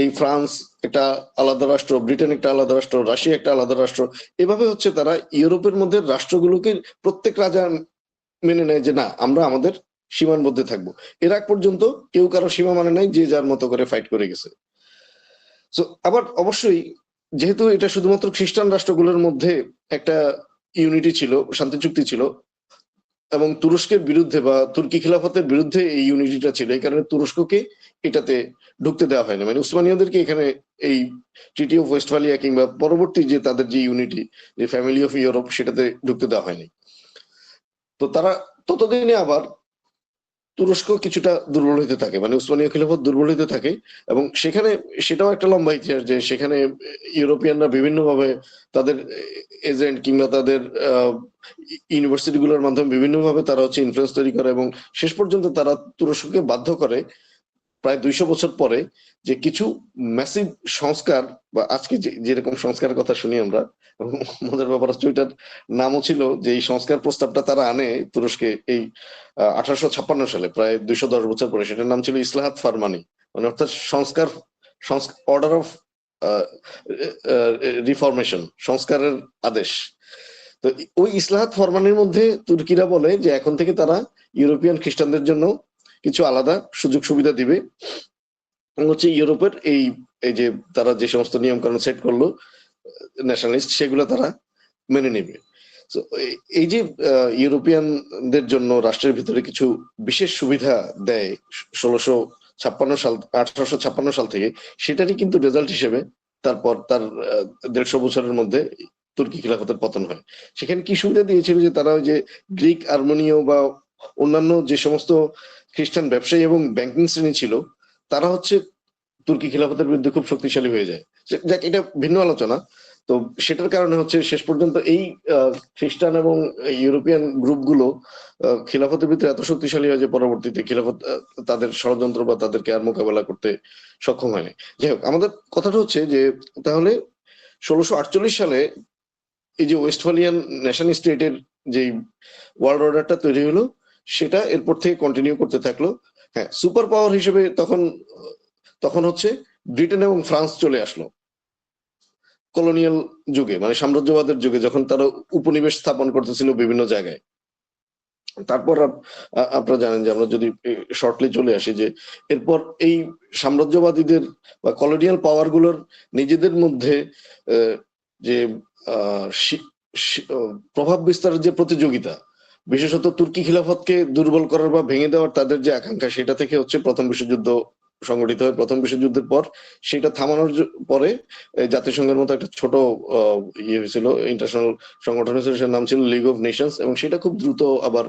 এই ফ্রান্স একটা আলাদা রাষ্ট্র, ব্রিটেন একটা আলাদা রাষ্ট্র, রাশিয়া একটা আলাদা রাষ্ট্র, এভাবে হচ্ছে তারা ইউরোপের মধ্যে রাষ্ট্রগুলোকে প্রত্যেক রাজা মেনে নেয় যে না আমরা আমাদের সীমার মধ্যে থাকবো। এর আগ পর্যন্ত কেউ কারো সীমা মানে নাই, যে যার মতো করে ফাইট করে গেছে। তো আবার অবশ্যই যেহেতু এটা শুধুমাত্র খ্রিস্টান রাষ্ট্রগুলোর মধ্যে একটা ইউনিটি ছিল, শান্তি চুক্তি ছিল, এবং তুরস্কের বিরুদ্ধে বা তুর্কি খিলাফতের বিরুদ্ধে এই ইউনিটিটা ছিল, এই কারণে তুরস্ককে এটাতে ঢুকতে দেওয়া হয়নি, মানে উসমানীয়দেরকে এখানে এই ট্রিটি অফ ওয়েস্টফালিয়া কিংবা পরবর্তী যে তাদের যে ইউনিটি, যে ফ্যামিলি অফ ইউরোপ, সেটাতে ঢুকতে দেওয়া হয়নি। তো তারা ততদিনে আবার তুরস্ক কিছুটা দুর্বল হইতে থাকে, মানে উসমানীয় খিলাফত দুর্বল হইতে থাকে, এবং সেখানে সেটাও একটা লম্বা ইতিহাস যে সেখানে ইউরোপিয়ানরা বিভিন্নভাবে তাদের এজেন্ট কিংবা তাদের ইউনিভার্সিটি গুলোর মাধ্যমে বিভিন্নভাবে তারা হচ্ছে ইনফ্লুয়েন্স তৈরি করে, এবং শেষ পর্যন্ত তারা তুরস্ককে বাধ্য করে প্রায় 200 বছর পরে যে কিছু ম্যাসিভ সংস্কার, বা আজকে যেরকম সংস্কারের কথা শুনি আমরা, এবং মজার ব্যাপার হচ্ছে ওইটার নামও ছিল যে এই সংস্কার প্রস্তাবটা তারা আনে তুরস্কে এই 1856 সালে, প্রায় 210 বছর পরে, সেটার নাম ছিল ইসলাহাত ফারমানি, মানে অর্থাৎ সংস্কার, অর্ডার অফ রিফরমেশন, সংস্কারের আদেশ। তো ওই ইসলাহাত ফরমানের মধ্যে তুর্কিরা বলে যে এখন থেকে তারা ইউরোপিয়ান খ্রিস্টানদের জন্য কিছু আলাদা সুযোগ সুবিধা দিবে, হচ্ছে ইউরোপের এই এই যে তারা যে সমস্ত নিয়ম কানুন সেট করলো ন্যাশনালিস্ট, সেগুলো তারা মেনে নেবে। এই যে ইউরোপিয়ানদের জন্য রাষ্ট্রের ভিতরে কিছু বিশেষ সুবিধা দেয় 1856 সাল থেকে, সেটারই কিন্তু রেজাল্ট হিসেবে তারপর তার 150 বছরের মধ্যে তুর্কি খিলাফতের পতন হয়। সেখানে কি সুবিধা দিয়েছিল যে তারা ওই যে গ্রিক, আর্মেনীয় বা অন্যান্য যে সমস্ত খ্রিস্টান ব্যবসায়ী এবং ব্যাংকিং শ্রেণী ছিল, তারা হচ্ছে তুর্কি খিলাফতের বিরুদ্ধে খুব শক্তিশালী হয়ে যায়। যাক, এটা ভিন্ন আলোচনা। তো সেটার কারণে হচ্ছে শেষ পর্যন্ত এই খ্রিস্টান এবং ইউরোপিয়ান গ্রুপগুলো খিলাফতের ভিতরে এত শক্তিশালী হয় যে পরবর্তীতে খিলাফত তাদের ষড়যন্ত্র বা তাদেরকে আর মোকাবেলা করতে সক্ষম হয়নি। যাই হোক, আমাদের কথাটা হচ্ছে যে তাহলে 1648 সালে এই যে ওয়েস্টফালিয়ান নেশন স্টেটের যে ওয়ার্ল্ড অর্ডারটা তৈরি হলো, সেটা এরপর থেকে কন্টিনিউ করতে থাকলো। হ্যাঁ, সুপার পাওয়ার হিসেবে তখন হচ্ছে ব্রিটেন এবং ফ্রান্স চলে আসলো কলোনিয়াল যুগে, মানে সাম্রাজ্যবাদের যুগে, যখন তারা উপনিবেশ স্থাপন করতেছিল বিভিন্ন জায়গায়। তারপর আপনারা জানেন যে আমরা যদি শর্টলি চলে আসি যে এরপর এই সাম্রাজ্যবাদীদের বা কলোনিয়াল পাওয়ার গুলোর নিজেদের মধ্যে যে প্রভাব বিস্তারের যে প্রতিযোগিতা, বিশেষত তুর্কি খিলাফতকে দুর্বল করার বা ভেঙে দেওয়ার তাদের যে আকাঙ্ক্ষা, সেটা থেকে হচ্ছে প্রথম বিশ্বযুদ্ধ সংগঠিত হয়। প্রথম বিশ্বযুদ্ধের পর সেটা থামানোর পরে জাতিসংঘের মতো একটা ছোট ইয়ে হয়েছিল, ইন্টারন্যাশনাল সংগঠন হয়েছিল, সেটার নাম ছিল লিগ অফ নেশনস, এবং সেটা খুব দ্রুত আবার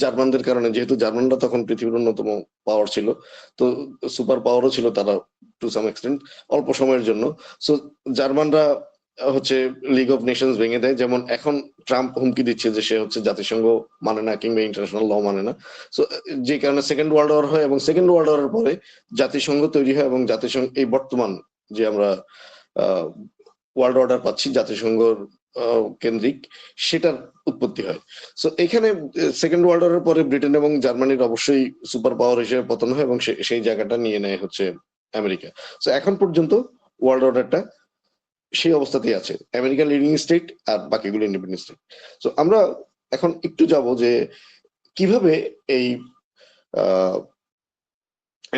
জার্মানদের কারণে, যেহেতু জার্মানরা তখন পৃথিবীর অন্যতম পাওয়ার ছিল, তো সুপার পাওয়ারও ছিল তারা টু সাম এক্সটেন্ট, অল্প সময়ের জন্য। সো জার্মানরা হচ্ছে লিগ অফ নেশনস ভেঙে দেয়, যেমন এখন ট্রাম্প হুমকি দিচ্ছে যে সে হচ্ছে জাতিসংঘ মানে না কিংবা ইন্টারন্যাশনাল ল মানে না। সো যে কারণে সেকেন্ড ওয়ার্ল্ড ওয়ার হয়, এবং সেকেন্ড ওয়ার্ল্ড ওয়ারের পরে জাতিসংঘ তৈরি হয়, এবং জাতিসংঘ এই বর্তমান যে আমরা ওয়ার্ল্ড অর্ডার পাচ্ছি জাতিসংঘ কেন্দ্রিক, সেটার উৎপত্তি হয়। সো এখানে সেকেন্ড ওয়ার্ল্ড ওয়ারের পরে ব্রিটেন এবং জার্মানির অবশ্যই সুপার পাওয়ার হিসেবে পতন হয়, এবং সেই জায়গাটা নিয়ে নেয় হচ্ছে আমেরিকা। সো এখন পর্যন্ত ওয়ার্ল্ড অর্ডারটা সেই অবস্থাতেই আছে, আমেরিকা লিডিং স্টেট আর বাকিগুলো ইন্ডিপেন্ডেন্ট স্টেট। তো আমরা এখন একটু যাব যে কিভাবে এই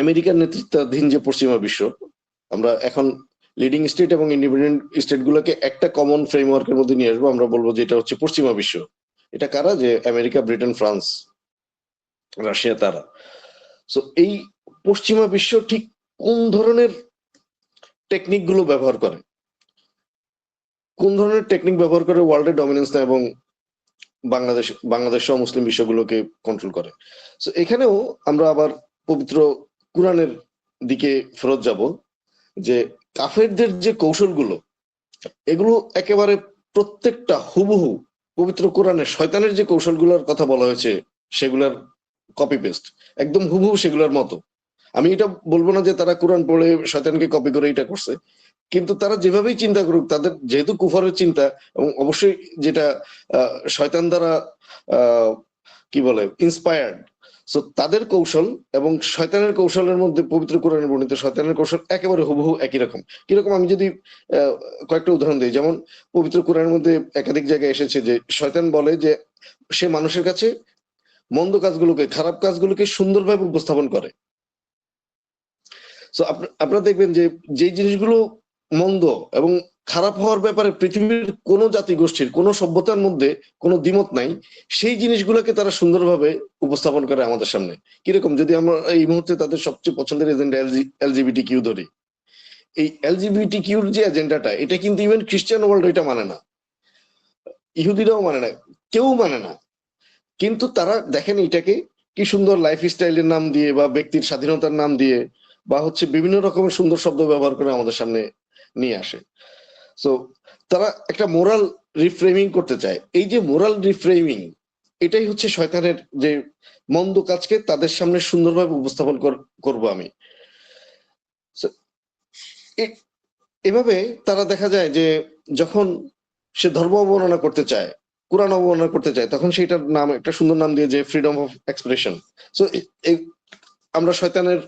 আমেরিকার নেতৃত্বাধীন যে পশ্চিমা বিশ্ব, আমরা এখন লিডিং স্টেট এবং ইন্ডিপেন্ডেন্ট স্টেট গুলোকে একটা কমন ফ্রেমওয়ার্কের মধ্যে নিয়ে আসবো। আমরা বলবো যে এটা হচ্ছে পশ্চিমা বিশ্ব। এটা কারা? যে আমেরিকা, ব্রিটেন, ফ্রান্স, রাশিয়া, তারা। সো এই পশ্চিমা বিশ্ব ঠিক কোন ধরনের টেকনিক গুলো ব্যবহার করে, কোন ধরনের টেকনিক ব্যবহার করে ওয়ার্ল্ডের ডমিনেন্স নেয় এবং বাংলাদেশ সহ মুসলিম বিশ্বগুলোকে কন্ট্রোল করে। সো এখানেও আমরা আবার পবিত্র কুরআনের দিকে ফেরত যাব, যে কাফেরদের যে কৌশলগুলো, এগুলো একেবারে প্রত্যেকটা হুবহু পবিত্র কোরআনের শয়তানের যে কৌশলগুলোর কথা বলা হয়েছে সেগুলার কপি পেস্ট, একদম হুবহু সেগুলোর মতো। আমি এটা বলবো না যে তারা কোরআন পড়ে শয়তানকে কপি করে এটা করছে, কিন্তু তারা যেভাবেই চিন্তা করুক, তাদের যেহেতু কুফরের চিন্তা, এবং অবশ্যই যেটা শয়তান দ্বারা কি বলে ইন্সপায়ার্ড, সো তাদের কৌশল এবং শয়তানের কৌশলের মধ্যে পবিত্র কোরআনে বর্ণিত শয়তানের কৌশল একেবারে হুবহু একই রকম। কিরকম আমি যদি কয়েকটা উদাহরণ দিই, যেমন পবিত্র কোরআনের মধ্যে একাধিক জায়গায় এসেছে যে শয়তান বলে যে সে মানুষের কাছে মন্দ কাজগুলোকে, খারাপ কাজগুলোকে সুন্দরভাবে উপস্থাপন করে। সো আপনারা দেখবেন যে যে জিনিসগুলো মন্দ এবং খারাপ হওয়ার ব্যাপারে পৃথিবীর কোনো জাতিগোষ্ঠীর, কোনো সভ্যতার মধ্যে কোনো দ্বিমত নাই, সেই জিনিসগুলোকে তারা সুন্দরভাবে উপস্থাপন করে আমাদের সামনে। কিরকম, যদি আমরা এই মুহূর্তে তাদের সবচেয়ে পছন্দের এজেন্ডা এলজিবিটি কিউ ধরি, এই এলজিবিটি কিউর যে এজেন্ডাটা, এটা কিন্তু ইভেন খ্রিস্টান ওয়ার্ল্ড এটা মানে না, ইহুদিরাও মানে না, কেউ মানে না। কিন্তু তারা দেখেন এটাকে কি সুন্দর লাইফ স্টাইলের নাম দিয়ে বা ব্যক্তির স্বাধীনতার নাম দিয়ে বা হচ্ছে বিভিন্ন রকমের সুন্দর শব্দ ব্যবহার করে আমাদের সামনে নিয়ে আসে। সো তারা একটা মোরাল রিফ্রেমিং করতে চায়। এই যে মোরাল রিফ্রেমিং, এটাই হচ্ছে শয়তানের যে মন্দ কাজকে তাদের সামনে সুন্দরভাবে উপস্থাপন করব আমি। এভাবে তারা দেখা যায় যে যখন সে ধর্ম অবমাননা করতে চায়, কোরআন অবমাননা করতে চায়, তখন সেটার নাম একটা সুন্দর নাম দিয়ে যে ফ্রিডম অফ এক্সপ্রেশন। সো আমরা শয়তানের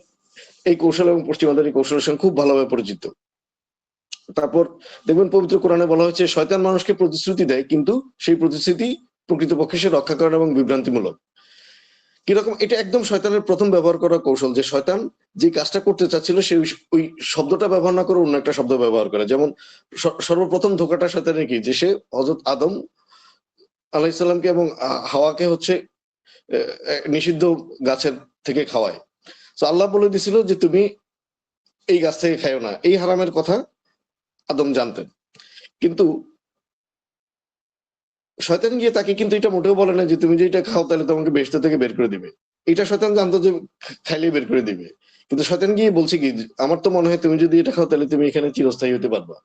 এই কৌশল এবং পশ্চিমাদের এই কৌশলের সঙ্গে খুব ভালোভাবে পরিচিত। তারপর দেখবেন পবিত্র কোরআনে বলা হয়েছে শয়তান মানুষকে প্রতিশ্রুতি দেয়, কিন্তু সেই প্রতিশ্রুতি প্রকৃতপক্ষে সে রক্ষা করে এবং বিভ্রান্তিমূলক। কিরকম, এটা একদম শয়তানের প্রথম ব্যবহার করা কৌশল, যে শয়তান যে কাজটা করতে চাচ্ছিল সে ওই শব্দটা ব্যবহার না করে অন্য একটা শব্দ ব্যবহার করে। যেমন সর্বপ্রথম ধোকাটা শয়তানের কি, যে সে হযরত আদম আলাইহিসসালামকে এবং হাওয়াকে হচ্ছে নিষিদ্ধ গাছের থেকে খাওয়ায়। তো আল্লাহ বলে দিছিল যে তুমি এই গাছ থেকে খাইও না, এই হারামের কথা আদম জানতেন। কিন্তু শয়তান গিয়ে তাকে কিন্তু এটা মোটেও বলে না যে তুমি যে এটা খাও তাহলে তোমাকে বেহেশত থেকে বের করে দিবে। এটা শয়তান জানতো যে খাইলেই বের করে দিবে। কিন্তু শয়তান গিয়ে বলছে কি, আমার তো মনে হয় তুমি যদি এটা খাও তাহলে তুমি এখানে চিরস্থায়ী হতে পারবা।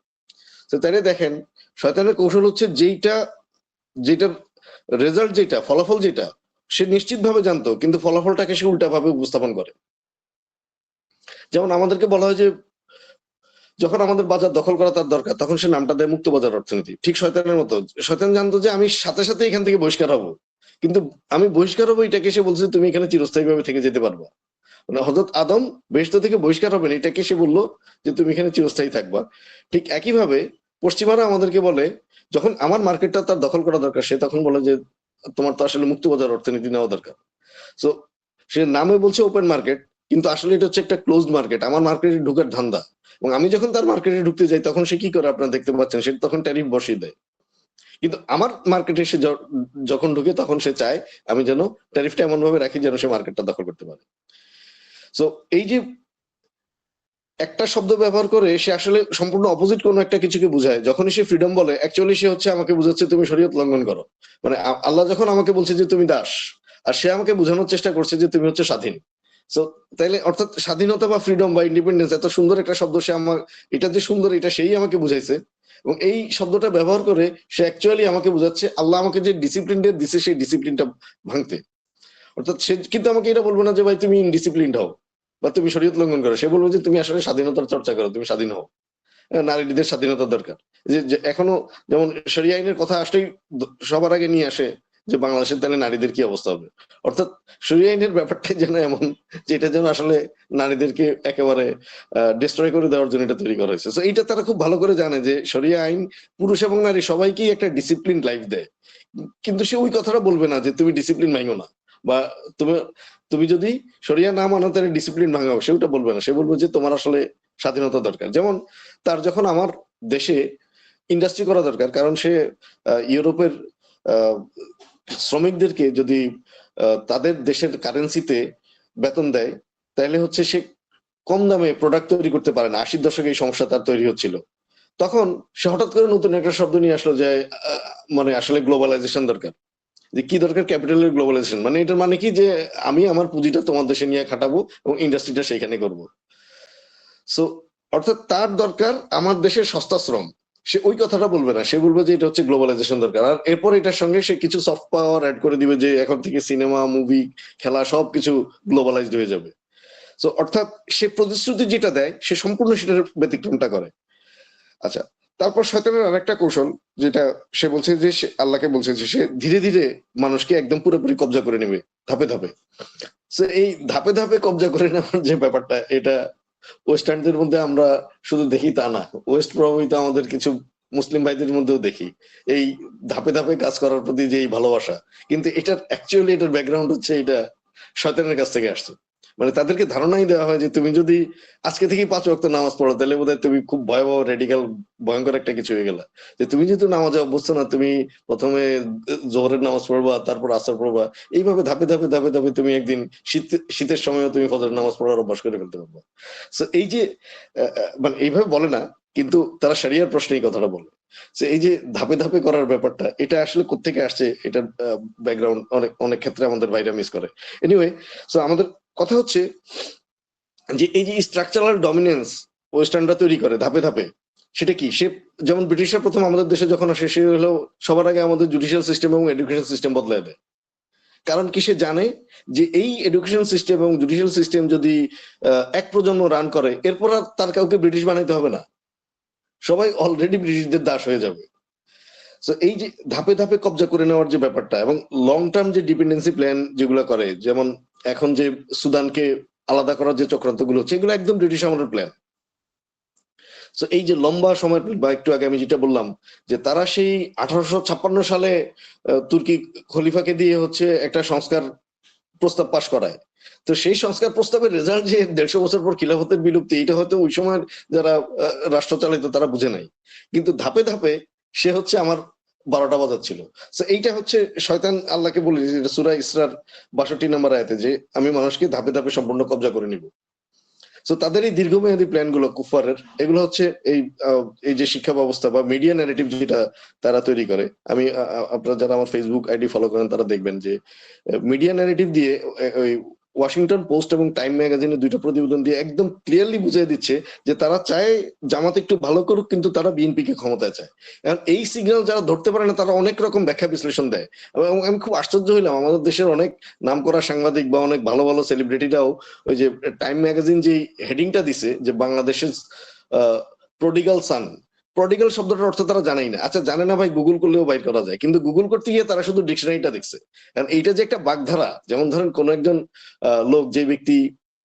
তো তাইলে দেখেন শয়তানের কৌশল হচ্ছে যেটার রেজাল্ট, যেটা ফলাফল, যেটা সে নিশ্চিতভাবে জানতো, কিন্তু ফলাফলটাকে সে উল্টাভাবে উপস্থাপন করে। যেমন আমাদেরকে বলা হয় যে যখন আমাদের বাজার দখল করা তার দরকার, তখন সে নামটা দেয় মুক্ত বাজার অর্থনীতি। ঠিক শয়তানের মতো, শয়তান জানতো যে আমি সাথে সাথে এখান থেকে বহিষ্কার হবো, কিন্তু আমি বহিষ্কার হবো এটাকে সে বলছে তুমি এখানে চিরস্থায়ী ভাবে থেকে যেতে পারবা। মানে হযরত আদম বেহেশত থেকে বহিষ্কার হবেন, এটাকে সে বললো যে তুমি এখানে চিরস্থায়ী থাকবা। ঠিক একইভাবে পশ্চিমারা আমাদেরকে বলে যখন আমার মার্কেটটা তার দখল করা দরকার, সে তখন বলে যে তোমার তো আসলে মুক্ত বাজার অর্থনীতি নেওয়া দরকার। সো সে নামে বলছে ওপেন মার্কেট, কিন্তু আসলে এটা হচ্ছে একটা ক্লোজড মার্কেট, আমার মার্কেটে ঢুকার ধান্দা। এবং আমি যখন তার মার্কেটে ঢুকতে যাই তখন সে কি করে আপনারা দেখতে পাচ্ছেন, সে তখন ট্যারিফ বসিয়ে দেয়। কিন্তু আমার মার্কেটে সে যখন ঢুকে তখন সে চায় আমি যেন ট্যারিফটা এমন ভাবে রাখি যেন সে মার্কেটটা দখল করতে পারে। সো এই যে একটা শব্দ ব্যবহার করে সে আসলে সম্পূর্ণ অপোজিট কোনো একটা কিছুকে বোঝায়। যখনই সে ফ্রিডম বলে অ্যাকচুয়ালি সে হচ্ছে আমাকে বোঝাচ্ছে তুমি শরীয়ত লঙ্ঘন করো। মানে আল্লাহ যখন আমাকে বলছে যে তুমি দাস, আর সে আমাকে বোঝানোর চেষ্টা করছে যে তুমি হচ্ছে স্বাধীন। সো তাইলে অর্থাৎ স্বাধীনতা বা ফ্রিডম বা ইন্ডিপেন্ডেন্স এত সুন্দর একটা শব্দ, সে আমার এটা যে সুন্দর এটা সেই আমাকে বুঝাইছে। এবং এই শব্দটা ব্যবহার করে সে অ্যাকচুয়ালি আমাকে বোঝাচ্ছে আল্লাহ আমাকে যে ডিসিপ্লিন দিচ্ছে সেই ডিসিপ্লিনটা ভাঙতে। অর্থাৎ সে কিন্তু আমাকে এটা বলবো না যে ভাই তুমি ইনডিসিপ্লিনড হও বা তুমি শরীয়ত লঙ্ঘন করো, সে বলবো যে তুমি আসলে স্বাধীনতার চর্চা করো, তুমি স্বাধীন হও। নারীদের স্বাধীনতার দরকার। যে এখনো যেমন শরিয়া আইনের কথা আসলেই সবার আগে নিয়ে আসে যে বাংলাদেশের তাহলে নারীদের কি অবস্থা হবে। অর্থাৎ শরিয়া আইনের ব্যাপারটাই যেন এমন যে এটা যেন আসলে নারীদেরকে একেবারে ডিস্ট্রয় করে দেওয়ার জন্য এটা তৈরি করা হয়েছে। তো এইটা তারা খুব ভালো করে জানে যে শরিয়া আইন পুরুষ এবং নারী সবাইকেই একটা ডিসিপ্লিন লাইফ দেয়, কিন্তু সে ওই কথাটা বলবে না যে তুমি ডিসিপ্লিন ভাঙো না, বা তুমি তুমি যদি শরিয়া না মানো তাহলে ডিসিপ্লিন ভাঙাও, সে ওটা বলবে না। সে বলবে যে তোমার আসলে স্বাধীনতা দরকার। যেমন তার যখন আমার দেশে ইন্ডাস্ট্রি করা দরকার, কারণ সে ইউরোপের শ্রমিকদেরকে যদি তাদের দেশের কারেন্সিতে বেতন দেয় তাহলে হচ্ছে সে কম দামে প্রোডাক্ট তৈরি করতে পারে না। 80 দশকে এই সমস্যা তার তৈরি হচ্ছিল। তখন সে হঠাৎ করে নতুন একটা শব্দ নিয়ে আসলো যে মানে আসলে গ্লোবালাইজেশন দরকার। যে কি দরকার, ক্যাপিটালের গ্লোবালাইজেশন। মানে এটার মানে কি যে আমি আমার পুঁজিটা তোমার দেশে নিয়ে খাটাবো এবং ইন্ডাস্ট্রিটা সেইখানে করবো। সো অর্থাৎ তার দরকার আমার দেশের সস্তা শ্রম। সে ওই কথাটা বলবে না, সে বলবে যে এটা হচ্ছে গ্লোবালাইজেশন দরকার। আর এরপর এটার সঙ্গে সে কিছু সফট পাওয়ার অ্যাড করে দিবে যে এখন থেকে সিনেমা, মুভি, খেলা সবকিছু গ্লোবালাইজড হয়ে যাবে। সো অর্থাৎ সে প্রতিশ্রুতি যেটা দেয় সে সম্পূর্ণ সেটার ব্যতিক্রমটা করে। আচ্ছা, তারপর শয়তানের আরেকটা কৌশল, যেটা সে বলছে যে আল্লাহকে বলছে যে সে ধীরে ধীরে মানুষকে একদম পুরোপুরি কব্জা করে নেবে ধাপে ধাপে। এই ধাপে ধাপে কব্জা করে নেওয়ার যে ব্যাপারটা, এটা ওয়েস্টার্নদের মধ্যে আমরা শুধু দেখি তা না, ওয়েস্ট প্রভাবিত আমাদের কিছু মুসলিম ভাইদের মধ্যেও দেখি এই ধাপে ধাপে কাজ করার প্রতি যে এই ভালোবাসা। কিন্তু এটার অ্যাকচুয়ালি এটার ব্যাকগ্রাউন্ড হচ্ছে এটা শয়তানের কাছ থেকে আসছে। মানে তাদেরকে ধারণাই দেওয়া হয় যে তুমি যদি আজকে থেকে 5 ওয়াক্ত নামাজ পড়ো তাহলে বোধহয় তুমি খুব ভয়াবহ রেডিক্যাল ভয়ঙ্কর একটা কিছু হয়ে গেলা। যে তুমি যেহেতু নামাজে অভ্যস্ত না, তুমি প্রথমে জোহরের নামাজ পড়বা, তারপর আসর পড়বা, এইভাবে ধাপে ধাপে ধাপে ধাপে তুমি একদিন শীতের সময়ও তুমি ফজরের নামাজ পড়ার অভ্যাস করে ফেলতে পারবা। এই যে মানে এইভাবে বলে না, কিন্তু তারা শরিয়ার প্রশ্নে এই কথাটা বলে। এই যে ধাপে ধাপে করার ব্যাপারটা, এটা আসলে কোত্থেকে আসছে, এটার ব্যাকগ্রাউন্ড অনেক অনেক ক্ষেত্রে আমাদের বাইরে মিস করে। এনিওয়ে, সো আমাদের কথা হচ্ছে যে এই যে স্ট্রাকচারাল ডমিনেন্স ওয়েস্টার্নরা তৈরি করে ধাপে ধাপে, সেটা কি? সে যেমন ব্রিটিশরা প্রথম আমাদের দেশে যখন আসে, সে হলো সবার আগে আমাদের জুডিশিয়াল সিস্টেম এবং এডুকেশন সিস্টেম বদলায় দেয়। কারণ কি? সে জানে যে এই এডুকেশন সিস্টেম এবং জুডিশিয়াল সিস্টেম যদি এক প্রজন্ম রান করে, এরপর আর তার কাউকে ব্রিটিশ বানাইতে হবে না, সবাই অলরেডি ব্রিটিশদের দাস হয়ে যাবে। এই যে ধাপে ধাপে কব্জা করে নেওয়ার যে ব্যাপারটা, এবং লং টার্ম যে ডিপেন্ডেন্সি প্ল্যান যেগুলো করে, যেমন এখন যে সুদানকে আলাদা করার যে চক্রান্তগুলো হচ্ছে, এগুলো একদম ব্রিটিশ আমলের প্ল্যান। এই যে লম্বা সময়, বা একটু আগে আমি যেটা বললাম যে তারা সেই 1856 সালে তুর্কি খলিফাকে দিয়ে হচ্ছে একটা সংস্কার প্রস্তাব পাশ করায়। তো সেই সংস্কার প্রস্তাবের রেজাল্ট যে 150 বছর পর খিলাফতের বিলুপ্তি, এটা হয়তো ওই সময় যারা রাষ্ট্র চালিত তারা বুঝে নাই। কিন্তু ধাপে ধাপে সে হচ্ছে আমার 12টা বাজাচ্ছিল। এইটা হচ্ছে শয়তান আল্লাহকে বলে, সূরা ইসরার 62 নম্বর আয়াতে, যে আমি মানুষকে ধাপে ধাপে সম্পূর্ণ কব্জা করে নিব। তাদের এই দীর্ঘমেয়াদী প্ল্যান গুলো কুফারের, এগুলো হচ্ছে এই যে শিক্ষা ব্যবস্থা বা মিডিয়া ন্যারেটিভ যেটা তারা তৈরি করে। আমি আপনারা যারা আমার ফেসবুক আইডি ফলো করেন তারা দেখবেন যে মিডিয়া ন্যারেটিভ দিয়ে ওই ওয়াশিংটন পোস্ট এবং টাইম ম্যাগাজিনের 2টা প্রতিবেদন দিয়ে একদম ক্লিয়ারলি বুঝিয়ে দিচ্ছে যে তারা চায় জামাত একটু ভালো করুক, কিন্তু তারা বিএনপি কে ক্ষমতায় চায়। এখন এই সিগন্যাল যারা ধরতে পারে না, তারা অনেক রকম ব্যাখ্যা বিশ্লেষণ দেয়। এবং আমি খুব আশ্চর্য হইলাম, আমাদের দেশের অনেক নামকরা সাংবাদিক বা অনেক ভালো ভালো সেলিব্রিটিরাও ওই যে টাইম ম্যাগাজিন যে হেডিংটা দিছে যে বাংলাদেশের প্রডিগাল সান, প্রডিগাল শব্দটার অর্থ তারা জানেই না। আচ্ছা, জানে না ভাই, গুগল করলেও বাইর করা যায়, কিন্তু গুগল করতে গিয়ে তারা শুধু ডিকশনারিটা দেখছে। কারণ এইটা যে একটা বাগধারা, যেমন ধরেন কোন একজন লোক, যে ব্যক্তি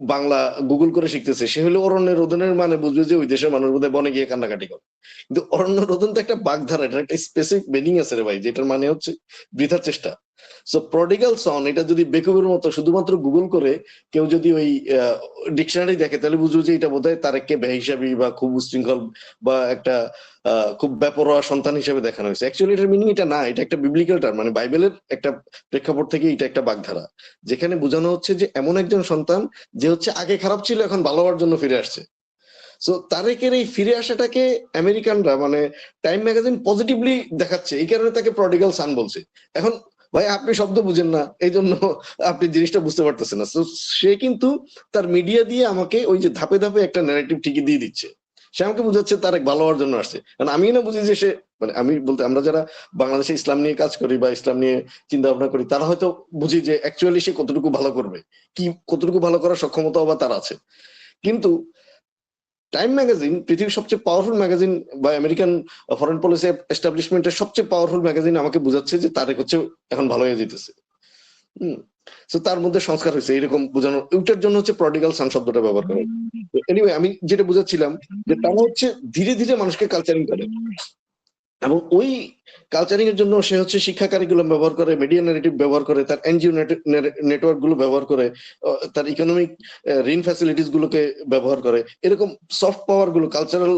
বাংলা গুগল করে শিখতেছে, সে হলো অরণ্য রোদনের মানে বুঝবে যে ওই দেশের মানুষ বোধহয় বনে গিয়ে কান্নাকাটি করে। কিন্তু অরণ্য রোদন তো একটা বাগধারা, এটা একটা স্পেসিফিক মিনিং আছে রে ভাই, যেটার মানে হচ্ছে বৃথার চেষ্টা। প্রডিগাল সন, এটা যদি বেকুবের মতো শুধুমাত্র গুগল করে কেউ যদি ওই ডিকশনারি দেখে, তাহলে বুঝবো যে এটা বোধহয় তারেককে বেহিসাবি বা খুব উশৃঙ্খল বা একটা খুব বেপরোয়া সন্তান হিসেবে দেখানো হয়েছে। অ্যাকচুয়ালি এটার মিনিং এটা না, এটা একটা বিবলিক্যাল টার্ম, মানে বাইবেলের একটা প্রেক্ষাপট থেকে এটা একটা বাগধারা, যেখানে বোঝানো হচ্ছে যে এমন একজন সন্তান যে হচ্ছে আগে খারাপ ছিল, এখন ভালো হওয়ার জন্য ফিরে আসছে। তারেকের এই ফিরে আসাটাকে আমেরিকানরা, মানে টাইম ম্যাগাজিন পজিটিভলি দেখাচ্ছে, এই কারণে তাকে প্রডিগাল সান বলছে। এখন ভাই, আপনি শব্দ বুঝেন না, এই জন্য আপনি জিনিসটা বুঝতে পারতেছেন না। সে কিন্তু তার মিডিয়া দিয়ে আমাকে ওই যে ধাপে ধাপে একটা ন্যারেটিভ ঠিকই দিয়ে দিচ্ছে। সে আমাকে বুঝাচ্ছে তারেক ভালো হওয়ার জন্য আসছে। কারণ আমি না বুঝি যে সে, মানে আমি বলতে, আমরা যারা বাংলাদেশে ইসলাম নিয়ে কাজ করি বা ইসলাম নিয়ে চিন্তা ভাবনা করি, তারা হয়তো বুঝি যে অ্যাকচুয়ালি সে কতটুকু ভালো করবে, কি কতটুকু ভালো করার সক্ষমতা বা তার আছে। কিন্তু টাইম ম্যাগাজিন পৃথিবীর সবচেয়ে পাওয়ারফুল ম্যাগাজিন বা আমেরিকান ফরেন পলিসি এস্টাবলিশমেন্টের সবচেয়ে পাওয়ারফুল ম্যাগাজিন আমাকে বোঝাচ্ছে যে তারেক হচ্ছে এখন ভালো হয়ে যেতেছে। তার মধ্যে সংস্কার হয়েছে, এরকম বোঝানো, ওইটার জন্য হচ্ছে প্রডিগাল সান শব্দটা ব্যবহার করা। এনিওয়ে, আমি যেটা বুঝাচ্ছিলাম যে তারা হচ্ছে ধীরে ধীরে মানুষকে কালচারিং করে, এবং ওই কালচারিং এর জন্য সে হচ্ছে শিক্ষা কারিকুলাম ব্যবহার করে, মিডিয়া ন্যারেটিভ ব্যবহার করে, তার এনজিও নেটওয়ার্ক গুলো ব্যবহার করে, তার ইকোনমিক ঋণ ফ্যাসিলিটিস গুলোকে ব্যবহার করে, এরকম সফট পাওয়ার গুলো, কালচারাল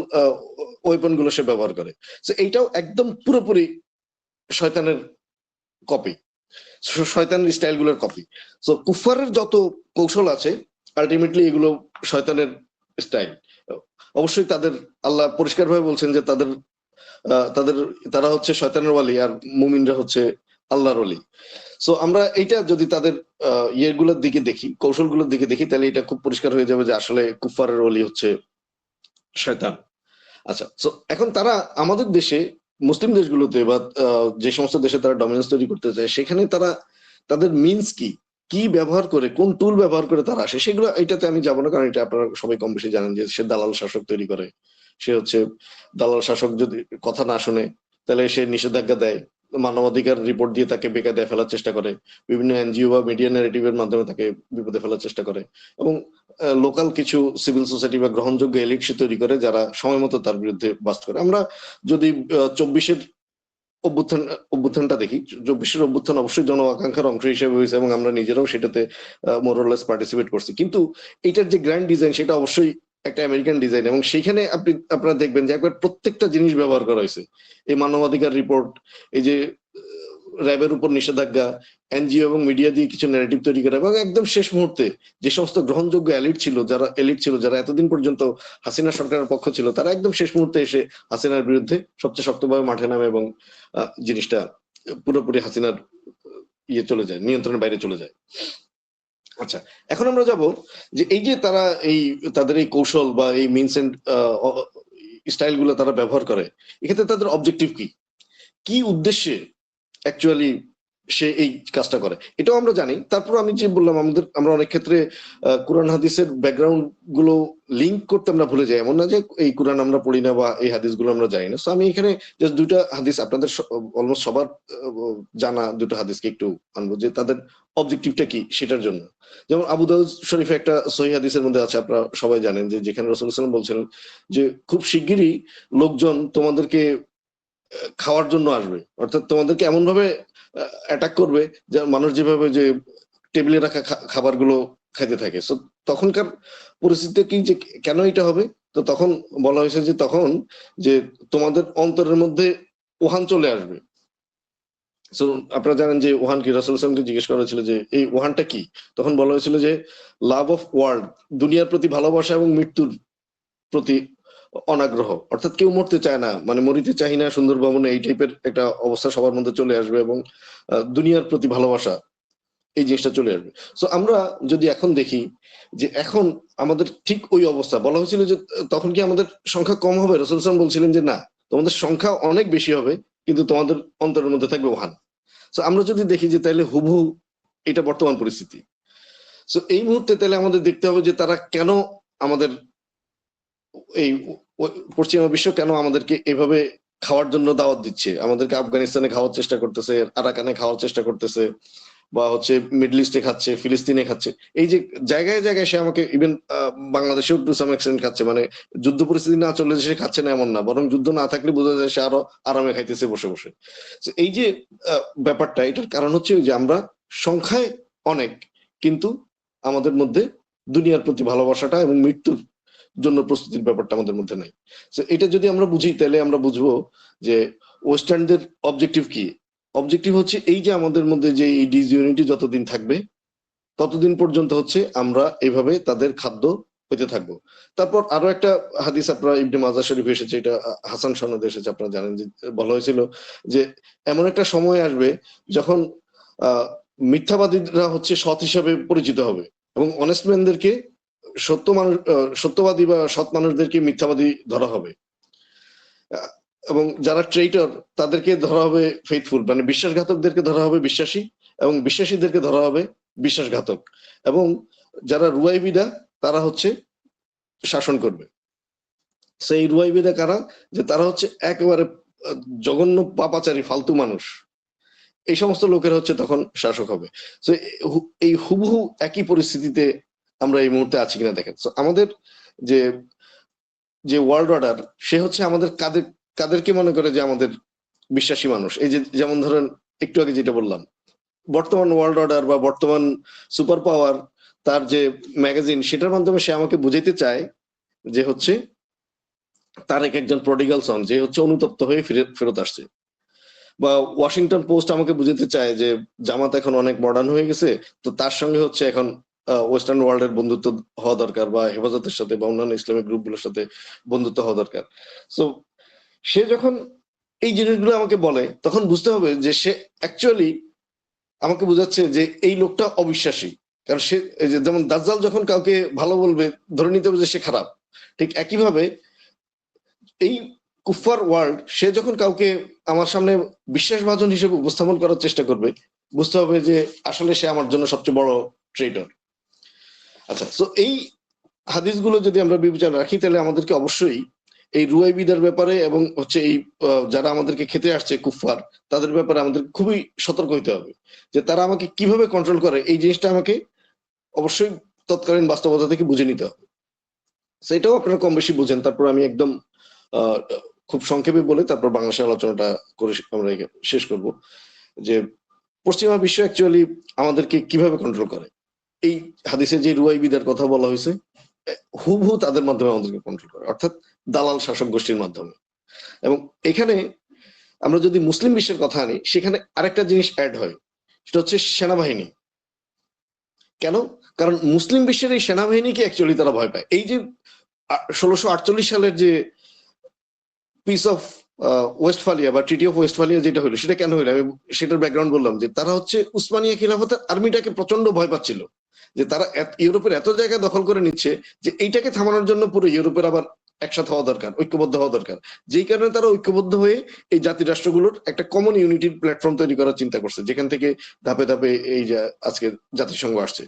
ওয়েপন গুলো সে ব্যবহার করে। এইটাও একদম পুরোপুরি শয়তানের কপি, শয়তানের স্টাইল গুলোর কপি। কুফারের যত কৌশল আছে, আলটিমেটলি এগুলো শয়তানের স্টাইল। অবশ্যই তাদের আল্লাহ পরিষ্কার ভাবে বলছেন যে তারা হচ্ছে শয়তানের ওয়ালি, আর মুমিনরা হচ্ছে আল্লাহর ওয়ালি। আমরা এইটা যদি তাদের ইয়েগুলোর দিকে দেখি, কৌশলগুলোর দিকে দেখি, তাহলে এটা খুব পরিষ্কার হয়ে যাবে যে আসলে কুফারের ওয়ালি হচ্ছে শয়তান। আচ্ছা, এখন তারা আমাদের দেশে, মুসলিম দেশগুলোতে বা যে সমস্ত দেশে তারা ডমিনেন্স তৈরি করতে চায়, সেখানে তারা তাদের মিনস কি ব্যবহার করে, কোন টুল ব্যবহার করে তারা আসে, সেগুলো এটাতে আমি যাবো না, কারণ এটা আপনারা সবাই কম বেশি জানেন যে সে দালাল শাসক তৈরি করে, সে হচ্ছে দালাল শাসক যদি কথা না শুনে তাহলে সে নিষেধাজ্ঞা দেয়, মানবাধিকার রিপোর্ট দিয়ে তাকে বেকায়দায় ফেলার চেষ্টা করে, বিভিন্ন এনজিও বা মিডিয়া ন্যারেটিভের মাধ্যমে তাকে বিপদে ফেলার চেষ্টা করে, এবং লোকাল কিছু সিভিল সোসাইটি বা গ্রহণযোগ্য এলিট সে তৈরি করে যারা সময় মতো তার বিরুদ্ধে বাস্ট করে। আমরা যদি 24-এর অভ্যুত্থানটা দেখি, 24-এর অভ্যুত্থান অবশ্যই জন আকাঙ্ক্ষার অংশ হিসেবে হয়েছে এবং আমরা নিজেরাও সেটাতে মোরলেস পার্টিসিপেট করছি, কিন্তু এটার যে গ্র্যান্ড ডিজাইন সেটা অবশ্যই একটা আমেরিকান ডিজাইন, এবং সেখানে আপনারা দেখবেন যে একবার প্রত্যেকটা জিনিস ব্যবহার করা হয়েছে। এই মানবাধিকার রিপোর্ট, এই যে র্যাবের উপর নিষেধাজ্ঞা, এনজিও এবং মিডিয়া দিয়ে কিছু ন্যারেটিভ তৈরি করা, এবং একদম শেষ মুহূর্তে যে সমস্ত গ্রহণযোগ্য এলিট ছিল যারা এতদিন পর্যন্ত হাসিনা সরকারের পক্ষ ছিল, তারা একদম শেষ মুহূর্তে এসে হাসিনার বিরুদ্ধে সবচেয়ে শক্তভাবে মাঠে নামে এবং জিনিসটা পুরোপুরি হাসিনার চলে যায়, নিয়ন্ত্রণের বাইরে চলে যায়। আচ্ছা, এখন আমরা যাব যে এই যে তারা তাদের এই কৌশল বা এই মিনস এন্ড স্টাইল গুলো তারা ব্যবহার করে, এক্ষেত্রে তাদের অবজেক্টিভ কি উদ্দেশ্যে অ্যাকচুয়ালি সে এই কাজটা করে, এটাও আমরা জানি। তারপর আমি যে বললাম, আমরা অনেক ক্ষেত্রে কোরআন হাদিসের ব্যাকগ্রাউন্ড গুলো লিঙ্ক করতে আমরা ভুলে যাই। এমন না যে এই কোরআন আমরা পড়ি না বা এই হাদিস গুলো আমরা জানি না। তো আমি এখানে জাস্ট দুইটা হাদিস আপনাদের অলমোস্ট সবার জানা দুটো হাদিসকে একটু আনবো, যে তাদের অবজেক্টিভটা কি সেটার জন্য। যেমন আবু দাউদ শরীফে একটা সহিহ হাদিসের মধ্যে আছে, আপনারা সবাই জানেন, যে যেখানে রাসূলুল্লাহ সাল্লাল্লাহু আলাইহি ওয়াসাল্লাম বলছিলেন যে খুব শিগগিরই লোকজন তোমাদেরকে খাওয়ার জন্য আসবে, অর্থাৎ তোমাদেরকে এমন ভাবে অ্যাটাক করবে যে মানুষ যেভাবে যে টেবিলে রাখা খাবারগুলো খাইতে থাকে। সো তখনকার পরিস্থিতিতে কি, যে কেন এটা হবে, তো তখন বলা হয়েছে যে তখন যে তোমাদের অন্তরের মধ্যে ওহান চলে আসবে। সো আপনারা জানেন যে ওহান কি, রাসূলুল্লাহ সাল্লাল্লাহু আলাইহি ওয়াসাল্লামকে জিজ্ঞেস করা হয়েছিল যে এই ওহানটা কি, তখন বলা হয়েছিল যে লাভ অফ ওয়ার্ল্ড, দুনিয়ার প্রতি ভালোবাসা এবং মৃত্যুর প্রতি অনাগ্রহ, অর্থাৎ কেউ মরতে চায় না, মানে মরিতে চাই না, সুন্দর ভবনে, এই টাইপের একটা অবস্থা সবার মধ্যে চলে আসবে, এবং দুনিয়ার প্রতি ভালোবাসা এই জিনিসটা চলে আসবে। সো আমরা যদি এখন দেখি যে এখন আমাদের ঠিক ওই অবস্থা, বলা হয়েছিল যে তখন কি আমাদের সংখ্যা কম হবে, রাসূলুল্লাহ সাল্লাল্লাহু আলাইহি ওয়াসাল্লাম বলছিলেন যে না, তোমাদের সংখ্যা অনেক বেশি হবে কিন্তু তোমাদের অন্তরের মধ্যে থাকবে ওহান। সো আমরা যদি দেখি যে তাহলে হুবহু এটা বর্তমান পরিস্থিতি। সো এই মুহূর্তে তাহলে আমাদের দেখতে হবে যে তারা কেন আমাদের এই পশ্চিমা বিশ্ব কেন আমাদেরকে এভাবে খাওয়ার জন্য দাওয়াত দিচ্ছে, আমাদেরকে আফগানিস্তানে খাওয়ার চেষ্টা করতেছে, আরাকানে খাওয়ার চেষ্টা করতেছে, বা হচ্ছে মিডল ইস্টে খাচ্ছে, ফিলিস্তিনে খাচ্ছে, এই যে জায়গায় জায়গায় সে আমাকে ইভেন বাংলাদেশেও টু সাম এক্সটেন্ট খাচ্ছে। মানে যুদ্ধ পরিস্থিতি না চললে সে খাচ্ছে না এমন না, বরং যুদ্ধ না থাকলে বোঝা যায় সে আরো আরামে খাইতেছে বসে বসে। এই যে ব্যাপারটা, এটার কারণ হচ্ছে যে আমরা সংখ্যায় অনেক, কিন্তু আমাদের মধ্যে দুনিয়ার প্রতি ভালোবাসাটা এবং মৃত্যুর জন্য প্রস্তুতির ব্যাপারটা আমাদের মধ্যে নাই। তো এটা যদি আমরা বুঝি তাহলে আমরা বুঝবো যে ওয়েস্টার্নদের অবজেক্টিভ কি। অবজেক্টিভ হচ্ছে এই যে আমাদের মধ্যে যে এই ডিসইউনিটি যতদিন থাকবে ততদিন পর্যন্ত হচ্ছে আমরা এইভাবে তাদের খাদ্য পেতে থাকবো। তারপর আরো একটা হাদিস আপনারা ইবনে মাজাহ শরীফ এসেছে, এটা হাসান সনদে এসেছে, আপনারা জানেন যে বলা হয়েছিল যে এমন একটা সময় আসবে যখন মিথ্যাবাদীরা হচ্ছে সৎ হিসাবে পরিচিত হবে, এবং অনেস্ট ম্যানদেরকে সত্যবাদী বা সৎ মানুষদেরকে মিথ্যাবাদী ধরা হবে, এবং যারা ট্রেইটর তাদেরকে ধরা হবে ফেইথফুল, মানে বিশ্বাসঘাতকদেরকে ধরা হবে বিশ্বাসী, এবং বিশ্বাসীদেরকে ধরা হবে বিশ্বাসঘাতক, এবং যারা রুয়াইবিদা তারা হচ্ছে শাসন করবে। সেই রুয়াইবিদা কারা, যে তারা হচ্ছে একেবারে জঘন্য পাপাচারী ফালতু মানুষ, এই সমস্ত লোকের হচ্ছে তখন শাসক হবে। তো এই হুবহু একই পরিস্থিতিতে আমরা এই মুহূর্তে আছি কিনা দেখেন। তো আমাদের যে ওয়ার্ল্ড অর্ডার, সে হচ্ছে আমাদের কাদেরকে মনে করে যে আমাদের বিশ্বাসী মানুষ। এই যে যেমন ধরেন একটু আগে যেটা বললাম, বর্তমান ওয়ার্ল্ড অর্ডার বা বর্তমান সুপার পাওয়ার, তার যে ম্যাগাজিন, সেটার মাধ্যমে সে আমাকে বুঝাইতে চায় যে হচ্ছে তার একজন প্রডিগাল সন, যে হচ্ছে অনুতপ্ত হয়ে ফেরত আসছে। বা ওয়াশিংটন পোস্ট আমাকে বুঝাতে চায় যে জামাত এখন অনেক মডার্ন হয়ে গেছে, তো তার সঙ্গে হচ্ছে এখন ওয়েস্টার্ন ওয়ার্ল্ডের বন্ধুত্ব হওয়া দরকার, বা হেফাজতের সাথে বা অন্যান্য ইসলামিক গ্রুপগুলোর সাথে বন্ধুত্ব হওয়া দরকার। সো সে যখন এই জিনিসগুলো আমাকে বলে, তখন বুঝতে হবে যে সে অ্যাকচুয়ালি আমাকে বোঝাচ্ছে যে এই লোকটা অবিশ্বাসী। কারণ সে যেমন দাজ্জাল যখন কাউকে ভালো বলবে, ধরে নিতে হবে যে সে খারাপ, ঠিক একইভাবে এই কুফার ওয়ার্ল্ড সে যখন কাউকে আমার সামনে বিশ্বাসভাজন হিসেবে উপস্থাপন করার চেষ্টা করবে, বুঝতে হবে যে আসলে সে আমার জন্য সবচেয়ে বড় ট্রেডার। আচ্ছা, তো এই হাদিসগুলো যদি আমরা বিবেচনা রাখি, তাহলে আমাদেরকে অবশ্যই এই রুয়াইবিদের ব্যাপারে এবং হচ্ছে এই যারা আমাদেরকে খেতে আসছে কুফফার, তাদের ব্যাপারে আমাদের খুবই সতর্ক হইতে হবে যে তারা আমাকে কিভাবে কন্ট্রোল করে, এই জিনিসটা আমাকে অবশ্যই তৎকালীন বাস্তবতা থেকে বুঝে নিতে হবে। সেটাও আপনারা কম বেশি বুঝেন, তারপর আমি একদম খুব সংক্ষেপে বলে তারপর বাংলাদেশের আলোচনাটা করে আমরা শেষ করব। যে পশ্চিমা বিশ্ব অ্যাকচুয়ালি আমাদেরকে কিভাবে কন্ট্রোল করে, এই হাদিসে যে রুয়াইবিদের কথা বলা হয়েছে হুবহু তাদের মাধ্যমে আমাদেরকে কন্ট্রোল করে, অর্থাৎ দালাল শাসক গোষ্ঠীর মাধ্যমে। এবং এখানে আমরা যদি মুসলিম বিশ্বের কথা আনি, সেখানে আরেকটা জিনিস অ্যাড হয়, সেটা হচ্ছে সেনাবাহিনী। কেন? কারণ মুসলিম বিশ্বের এই সেনাবাহিনীকে অ্যাকচুয়ালি তারা ভয় পায়। এই যে 1648 সালের যে পিস অফ ওয়েস্টফালিয়া বা ট্রিটি অফ ওয়েস্টফালিয়া যেটা হলো, সেটা কেন হলো আমি সেটার ব্যাকগ্রাউন্ড বললাম, যে তারা হচ্ছে উসমানিয়া খিলাফতের আর্মিটাকে প্রচন্ড ভয় পাচ্ছিল, যে তারা ইউরোপের এত জায়গা দখল করে নিচ্ছে যে এইটাকে থামানোর জন্য পুরো ইউরোপের আবার একসাথে হওয়া দরকার, ঐক্যবদ্ধ হওয়া দরকার। যেই কারণে তারা ঐক্যবদ্ধ হয়ে এই জাতি রাষ্ট্রগুলোর একটা কমন ইউনিটির প্ল্যাটফর্ম তৈরি করার চিন্তা করছে, যেখান থেকে ধাপে ধাপে এই যে আজকে জাতিসংঘ আসছে।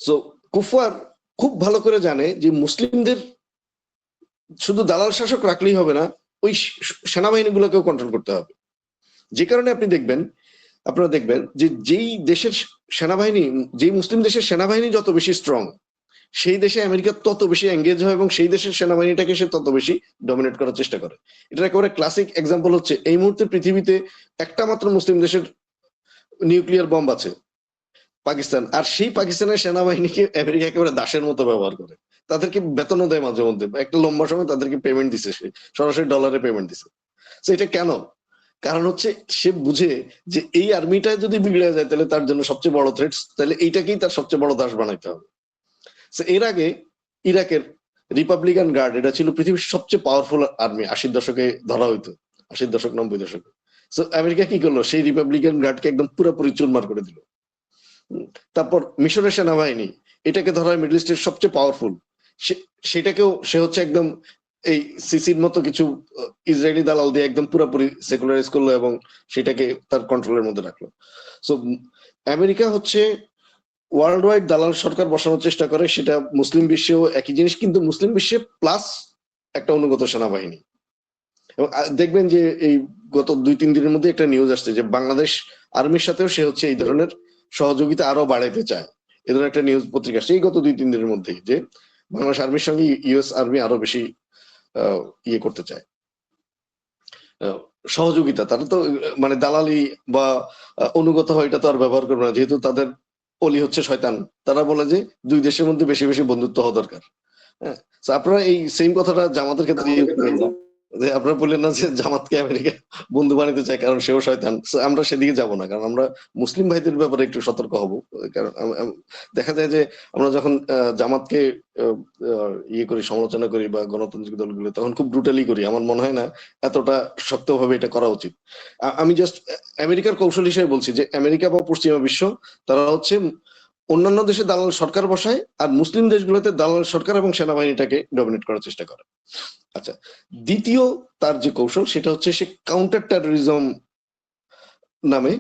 সো কুফার খুব ভালো করে জানে যে মুসলিমদের শুধু দালাল শাসক রাখলেই হবে না, ওই সেনাবাহিনীগুলোকেও কন্ট্রোল করতে হবে। যে কারণে আপনারা দেখবেন যে যেই দেশের সেনাবাহিনী, যেই মুসলিম দেশের সেনাবাহিনী যত বেশি স্ট্রং, সেই দেশে আমেরিকা তত বেশি এঙ্গেজ হয় এবং সেই দেশের সেনাবাহিনীটাকে সে তত বেশি ডমিনেট করার চেষ্টা করে। এটার একেবারে ক্লাসিক এক্সাম্পল হচ্ছে এই মুহূর্তে পৃথিবীতে একটা মাত্র মুসলিম দেশের নিউক্লিয়ার বম্ব আছে, পাকিস্তান। আর সেই পাকিস্তানের সেনাবাহিনীকে আমেরিকা একেবারে দাসের মতো ব্যবহার করে, তাদেরকে বেতনও দেয় মাঝে মধ্যে, একটা লম্বা সময় তাদেরকে পেমেন্ট দিছে, সে সরাসরি ডলারে পেমেন্ট দিছে। তো এটা কেন? কারণ হচ্ছে সে বুঝে যে এই আর্মিটা যদি বিগড়ে যায় তাহলে তার জন্য সবচেয়ে বড় থ্রেটস, তাহলে এইটাকেই তার সবচেয়ে বড় দাস বানাইতে হবে। এর আগে ইরাকের রিপাবলিকান গার্ড, এটা ছিল পৃথিবীর সবচেয়ে পাওয়ারফুল আর্মি, 80 দশকে ধরা হইতো, 80 দশক 90 দশকে। তো আমেরিকা কি করলো, সেই রিপাবলিকান গার্ডকে একদম পুরোপুরি চুরমার করে দিল। তারপর মিশরের সেনাবাহিনী, এটাকে ধরা হয় মিডল ইস্টের সবচেয়ে পাওয়ারফুল, সেটাকেও সে হচ্ছে একদম এই সিসির মতো কিছু ইসরায়েলি দালাল দিয়ে একদম পুরোপুরি সেকুলারাইজ করলো এবং সেটাকে তার কন্ট্রোলের মধ্যে রাখলো। সো আমেরিকা হচ্ছে ওয়ার্ল্ড ওয়াইড দালাল সরকার বসানোর চেষ্টা করে, সেটা মুসলিম বিশ্বেও একই জিনিস, কিন্তু মুসলিম বিশ্বে প্লাস একটা অনুগত সেনাবাহিনী। এবং দেখবেন যে এই গত 2-3 দিনের মধ্যে একটা নিউজ আসছে যে বাংলাদেশ আর্মির সাথেও সে হচ্ছে এই ধরনের সহযোগিতা আরো বাড়াইতে চায়। এ ধরনের একটা নিউজ পত্রিকা আসছে এই গত 2-3 দিনের মধ্যেই, যে বাংলাদেশ আর্মির সঙ্গে ইউএস আর্মি আরো বেশি ইয়ে করতে চায়, সহযোগিতা। তারা তো মানে দালালি বা অনুগত হয় এটা তো আর ব্যবহার করবে না, যেহেতু তাদের অলি হচ্ছে শয়তান। তারা বলে যে দুই দেশের মধ্যে বেশি বেশি বন্ধুত্ব হওয়া দরকার। হ্যাঁ, আপনারা এই সেম কথাটা জামাতের ক্ষেত্রে যে আপনারা বললেন না যে জামাতকে আমেরিকা বন্ধু বানাতে চায় কারণ সেও শয়তান। আমরা সেদিকে যাব না, কারণ আমরা মুসলিম ভাইদের ব্যাপারে একটু সতর্ক হব। কারণ দেখা যায় যে আমরা যখন জামাতকে ইয়ে করি, সমালোচনা করি বা গণতান্ত্রিক দলগুলো, তখন খুব ব্রুটালি করি। আমার মনে হয় না এতটা শক্তভাবে এটা করা উচিত। আমি জাস্ট আমেরিকার কৌশল হিসেবে বলছি যে আমেরিকা বা পশ্চিমা বিশ্ব তারা হচ্ছে অন্যান্য দেশে দালাল সরকার বসায় আর মুসলিম দেশগুলোতে দালাল সরকার এবং সেনাবাহিনীটাকে ডমিনেট করার চেষ্টা করে। আচ্ছা, দ্বিতীয় তার যে কৌশল সেটা হচ্ছে সে কাউন্টার টেরোরিজম নামে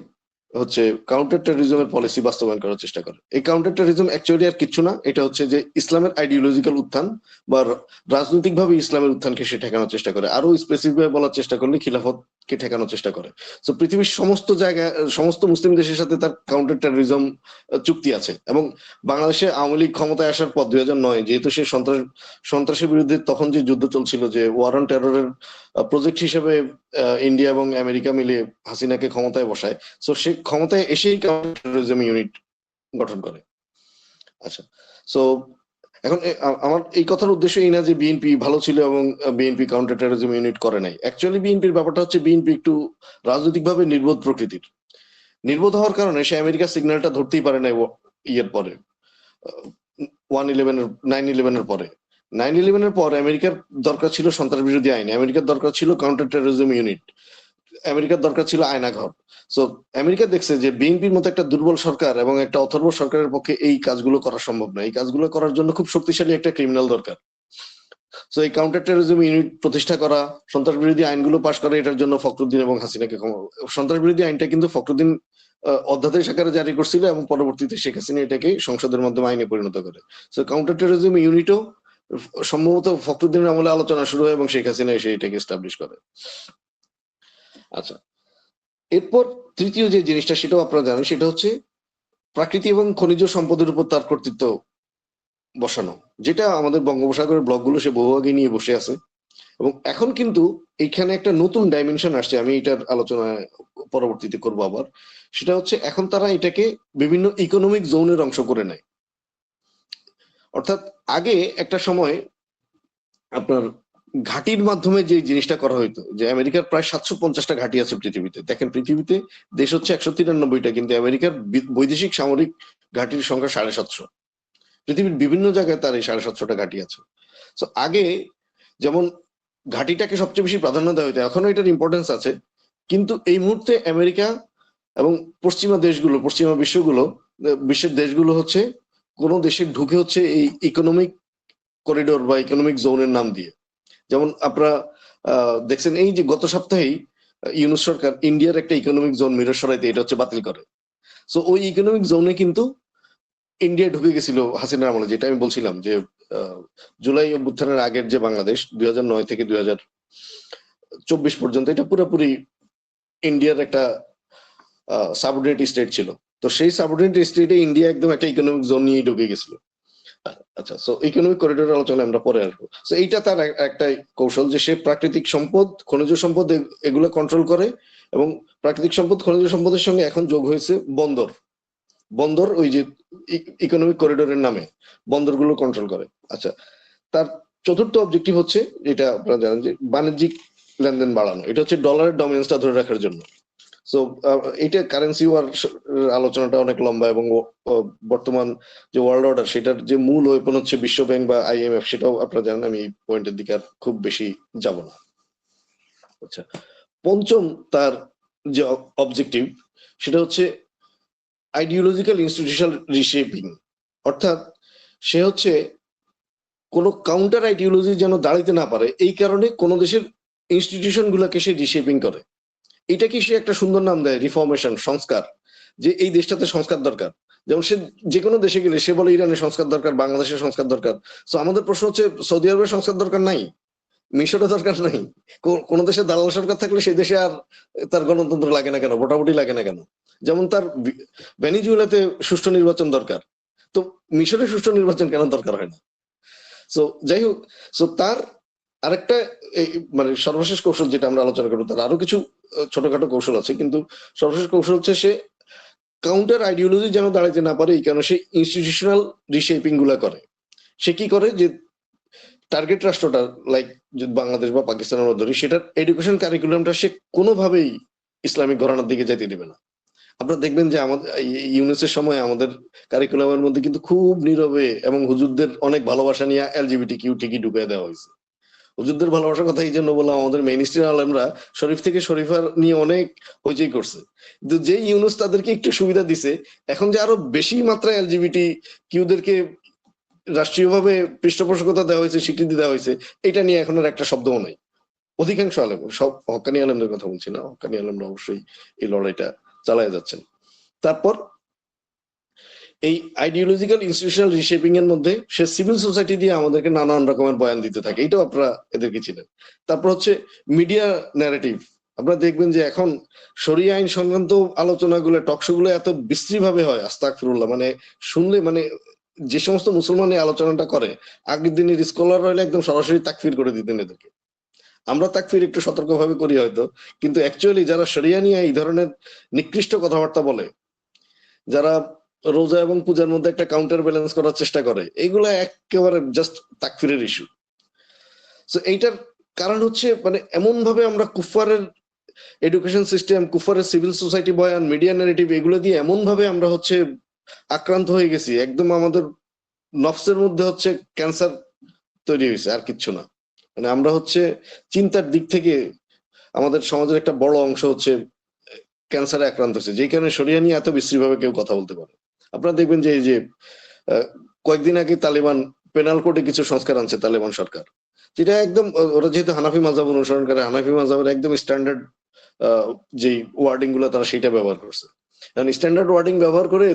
হচ্ছে কাউন্টার টেরোরিজমের পলিসি বাস্তবায়ন করার চেষ্টা করে। এই কাউন্টার টেরোরিজম অ্যাকচুয়ালি আর কিছু না, এটা হচ্ছে যে ইসলামের আইডিওলজিক্যাল উত্থান বা রাজনৈতিকভাবে ইসলামের উত্থানকে সে ঠেকানোর চেষ্টা করে। আরো স্পেসিফিক ভাবে বলার চেষ্টা করলে খিলাফতকে ঠেকানোর চেষ্টা করে। তো পৃথিবীর সমস্ত জায়গায় সমস্ত মুসলিম দেশের সাথে তার কাউন্টার টেরোরিজম চুক্তি আছে। এবং বাংলাদেশে আওয়ামী লীগ ক্ষমতায় আসার পর 2009 যেহেতু সে সন্ত্রাসের বিরুদ্ধে তখন যে যুদ্ধ চলছিল, যে ওয়ার অন টেররের প্রজেক্ট হিসেবে ইন্ডিয়া এবং আমেরিকা মিলে হাসিনাকে ক্ষমতায় বসায়। সো সে ক্ষমতায় এসেই কাউন্টার টেরোরিজম ইউনিট গঠন করে। আচ্ছা, সো এখন আমার এই কথার উদ্দেশ্য এই না যে বিএনপি ভালো ছিল এবং বিএনপি কাউন্টার টেরোরিজম ইউনিট করে নাই। অ্যাকচুয়ালি বিএনপির ব্যাপারটা হচ্ছে বিএনপি একটু রাজনৈতিকভাবে নির্বোধ প্রকৃতির। নির্বোধ হওয়ার কারণে সে আমেরিকার সিগন্যালটা ধরতেই পারে না ইয়ের পরে, 9/11 পরে। 9/11 পর আমেরিকার দরকার ছিল সন্ত্রাস বিরোধী আইন, আমেরিকার দরকার ছিল কাউন্টার টেরোরিজম ইউনিট, আমেরিকার দরকার ছিল আয়নাঘর। সো আমেরিকা দেখছে যে বিএনপির মতো একটা দুর্বল সরকার এবং একটা অথর্ব সরকারের পক্ষে এই কাজগুলো করা সম্ভব না। এই কাজগুলো করার জন্য খুব শক্তিশালী একটা ক্রিমিনাল দরকার। সো এই কাউন্টার টেরোরিজম ইউনিট প্রতিষ্ঠা করা, সন্ত্রাস বিরোধী আইনগুলো পাশ করা, এটার জন্য ফখরুদ্দিন এবং হাসিনাকে সন্ত্রাস বিরোধী আইনটা কিন্তু ফখরুদ্দিন অধ্যাদেশ আকারে জারি করছিল এবং পরবর্তীতে শেখ হাসিনা এটাকে সংসদের মাধ্যমে আইনে পরিণত করে। সো কাউন্টার টেরোরিজম ইউনিটও সম্ভবত ফখরুদ্দিনের আমলে আলোচনা শুরু হয় এবং শেখ হাসিনা এসে এটাকে এস্টাবলিশ করে। আচ্ছা, এরপর তৃতীয় যে জিনিসটা সেটাও আপনারা জানেন, সেটা হচ্ছে প্রাকৃতিক এবং খনিজ সম্পদের উপর তার কর্তৃত্ব বসানো, যেটা আমাদের বঙ্গোপসাগরের ব্লকগুলো সে বহু আগে নিয়ে বসে আছে। এবং এখন কিন্তু এইখানে একটা নতুন ডাইমেনশন আসছে, আমি এটার আলোচনায় পরবর্তীতে করবো আবার। সেটা হচ্ছে এখন তারা এটাকে বিভিন্ন ইকোনমিক জোনের অংশ করে নেয়। অর্থাৎ আগে একটা সময় আপনার ঘাটির মাধ্যমে যে জিনিসটা করা হইতো, যে আমেরিকার প্রায় 750টা ঘাটি আছে পৃথিবীতে। দেখেন, পৃথিবীতে দেশ হচ্ছে 193টা, কিন্তু আমেরিকার বৈদেশিক সামরিক ঘাটির সংখ্যা 750। পৃথিবীর বিভিন্ন জায়গায় তার এই 750টা ঘাটি আছে। তো আগে যেমন ঘাটিটাকে সবচেয়ে বেশি প্রাধান্য দেওয়া হইতো, এখনো এটার ইম্পর্টেন্স আছে, কিন্তু এই মুহূর্তে আমেরিকা এবং পশ্চিমা দেশগুলো, পশ্চিমা বিশ্বের দেশগুলো হচ্ছে কোন দেশে ঢুকে হচ্ছে এই ইকোনমিক করিডোর বা ইকোনমিক জোনের নাম দিয়ে। যেমন আপনারা দেখছেন এই যে গত সপ্তাহেই ইউনূস সরকার ইন্ডিয়ার একটা ইকোনমিক জোন মিরসরাইতে এটা হচ্ছে বাতিল করে। সো ওই ইকোনমিক জোনে কিন্তু ইন্ডিয়া ঢুকে গেছিল হাসিনার আমলে, যেটা আমি বলছিলাম যে জুলাই অভ্যুত্থানের আগের যে বাংলাদেশ 2009 থেকে 2024 পর্যন্ত, এটা পুরোপুরি ইন্ডিয়ার একটা সাবঅর্ডিনেট স্টেট ছিল। তো সেই সাবঅর্ডিনেট স্টেটে ইন্ডিয়া একদম একটা ইকোনমিক জোন নিয়ে ঢুকে গেছিল। আচ্ছা, সো ইকোনমিক করিডোর আলোচনা আমরা পরে আসবো। সো এইটা তার একটা কৌশল যে সে প্রাকৃতিক সম্পদ, খনিজ সম্পদ এগুলো কন্ট্রোল করে, এবং প্রাকৃতিক সম্পদ, খনিজ সম্পদের সঙ্গে এখন যোগ হয়েছে বন্দর। বন্দর ওই যে ইকোনমিক করিডোরের নামে বন্দরগুলো কন্ট্রোল করে। আচ্ছা, তার চতুর্থ অবজেক্টিভ হচ্ছে, যেটা আপনারা জানেন, যে বাণিজ্যিক লেনদেন বাড়ানো। এটা হচ্ছে ডলারের ডমিনেন্সটা ধরে রাখার জন্য। সো এটা কারেন্সি ওয়ার আলোচনাটা অনেক লম্বা, এবং বর্তমান যে ওয়ার্ল্ড অর্ডার সেটার যে মূল ওয়েপন হচ্ছে বিশ্ব ব্যাংক বা IMF, সেটাও আপনারা জানেন। আমি এই পয়েন্টের দিকে আর খুব বেশি যাব না। আচ্ছা, পঞ্চম তার যে অবজেক্টিভ সেটা হচ্ছে আইডিওলজিক্যাল ইনস্টিটিউশনাল রিশেপিং। অর্থাৎ সে হচ্ছে কোনো কাউন্টার আইডিওলজি যেন দাঁড়াইতে না পারে, এই কারণে কোন দেশের ইনস্টিটিউশন গুলাকে সে রিশেপিং করে। এটা কি সে একটা সুন্দর নাম দেয়, রিফর্মেশন, সংস্কার, যে এই দেশটাতে সংস্কার দরকার। যেমন সে যে কোনো দেশে গেলে সে বলে ইরানের সংস্কার দরকার, বাংলাদেশের সংস্কার দরকার। তো আমাদের প্রশ্ন হচ্ছে, সৌদি আরবের সংস্কার দরকার নাই? মিশরের দরকার নাই? কোন দেশে দালাল সরকার থাকলে সেই দেশে আর তার গণতন্ত্র লাগে না কেন, ভোটাভুটি লাগে না কেন? যেমন তার ভেনিজুয়েলাতে সুষ্ঠু নির্বাচন দরকার, তো মিশরে সুষ্ঠু নির্বাচন কেন দরকার হয় না? সো যাই হোক, সো তার আরেকটা মানে সর্বশেষ কৌশল যেটা আমরা আলোচনা করবো, তার আরো কিছু ছোটখাটো কৌশল আছে, কিন্তু সর্বশেষ কৌশল হচ্ছে সে কাউন্টার আইডিওলজি যেন দাঁড়াইতে না পারে, এই কারণে সে ইনস্টিটিউশনাল রিশেপিং গুলা করে। সে কি করে, যে টার্গেট রাষ্ট্রটা লাইক বাংলাদেশ বা পাকিস্তানের মধ্যে, সেটার এডুকেশন কারিকুলামটা সে কোনোভাবেই ইসলামিক ঘরানার দিকে যেতে দিবে না। আপনারা দেখবেন যে আমাদের ইউনুসের সময় আমাদের কারিকুলামের মধ্যে কিন্তু খুব নীরবে এবং হুজুরদের অনেক ভালোবাসা নিয়ে LGBTQ ঠিকই ঢুকিয়ে দেওয়া হয়েছে। হুজুরদের ভালোবাসার কথা এই জন্য বললাম, আমাদের মেইন স্ট্রিম আলেমরা শরীফ থেকে শরীফার নিয়ে অনেক হইচই করছে, কিন্তু যে ইউনুস তাদেরকে একটু সুবিধা দিছে, এখন যে আরো বেশি মাত্রায় LGBTQদেরকে রাষ্ট্রীয়ভাবে পৃষ্ঠপোষকতা দেওয়া হয়েছে, স্বীকৃতি দেওয়া হয়েছে, এটা নিয়ে এখন আর একটা শব্দও নাই। অধিকাংশ আলেম, সব হক্কানি আলেমদের কথা বলছি না, হক্কানি আলেমরা অবশ্যই এই লড়াইটা চালায় যাচ্ছেন। তারপর এই আইডিওলজিক্যাল ইনস্টিটিউশনাল রিশেপিং এর মধ্যে সে সিভিল সোসাইটি দিয়ে আমাদেরকে নানান রকমের বয়ান দিতে থাকে, এটাও আপনারা এদেরকে চিনেন। তারপর হচ্ছে মিডিয়া ন্যারেটিভ। আপনারা দেখবেন যে এখন শরিয়া আইন সংক্রান্ত আলোচনাগুলো, টকশো গুলো এত বিশ্রীভাবে হয়, আস্তাগফিরুল্লাহ, মানে শুনলে মানে যে সমস্ত মুসলমান এই আলোচনাটা করে, আগের দিনের স্কলার হলে একদম সরাসরি তাকফির করে দিতেন এদেরকে। আমরা তাকফির একটু সতর্কভাবে করি হয়তো, কিন্তু অ্যাকচুয়ালি যারা শরিয়া নিয়ে এই ধরনের নিকৃষ্ট কথাবার্তা বলে, যারা রোজা এবং পূজার মধ্যে একটা কাউন্টার ব্যালেন্স করার চেষ্টা করে, এইগুলা একেবারে জাস্ট তাকফিরের ইস্যু। সো এইটার কারণ হচ্ছে, মানে এমন ভাবে আমরা কুফারের এডুকেশন সিস্টেম, কুফারের সিভিল সোসাইটি বয়ান, মিডিয়া ন্যারেটিভ, এগুলো দিয়ে এমন ভাবে আমরা হচ্ছে আক্রান্ত হয়ে গেছি, একদম আমাদের নফসের মধ্যে হচ্ছে ক্যান্সার তৈরি হয়েছে, আর কিচ্ছু না। মানে আমরা হচ্ছে চিন্তার দিক থেকে আমাদের সমাজের একটা বড় অংশ হচ্ছে ক্যান্সারে আক্রান্ত হচ্ছে, যেই কারণে শরিয়া নিয়ে এত বিশ্রীভাবে কেউ কথা বলতে পারে। আপনারা দেখবেন যে এই যে কয়েকদিন আগে তালিবান পেনাল কোডে কিছু সংস্কার আনছে তালিবান সরকার, যেটা একদম, ওরা যেহেতু হানাফি মাযহাব অনুসরণ করে, হানাফি মাযহাবের একদম স্ট্যান্ডার্ড যে ওয়ার্ডিং গুলো তারা সেটা ব্যবহার করছে। কারণ স্ট্যান্ডার্ড ওয়ার্ডিং ব্যবহার করে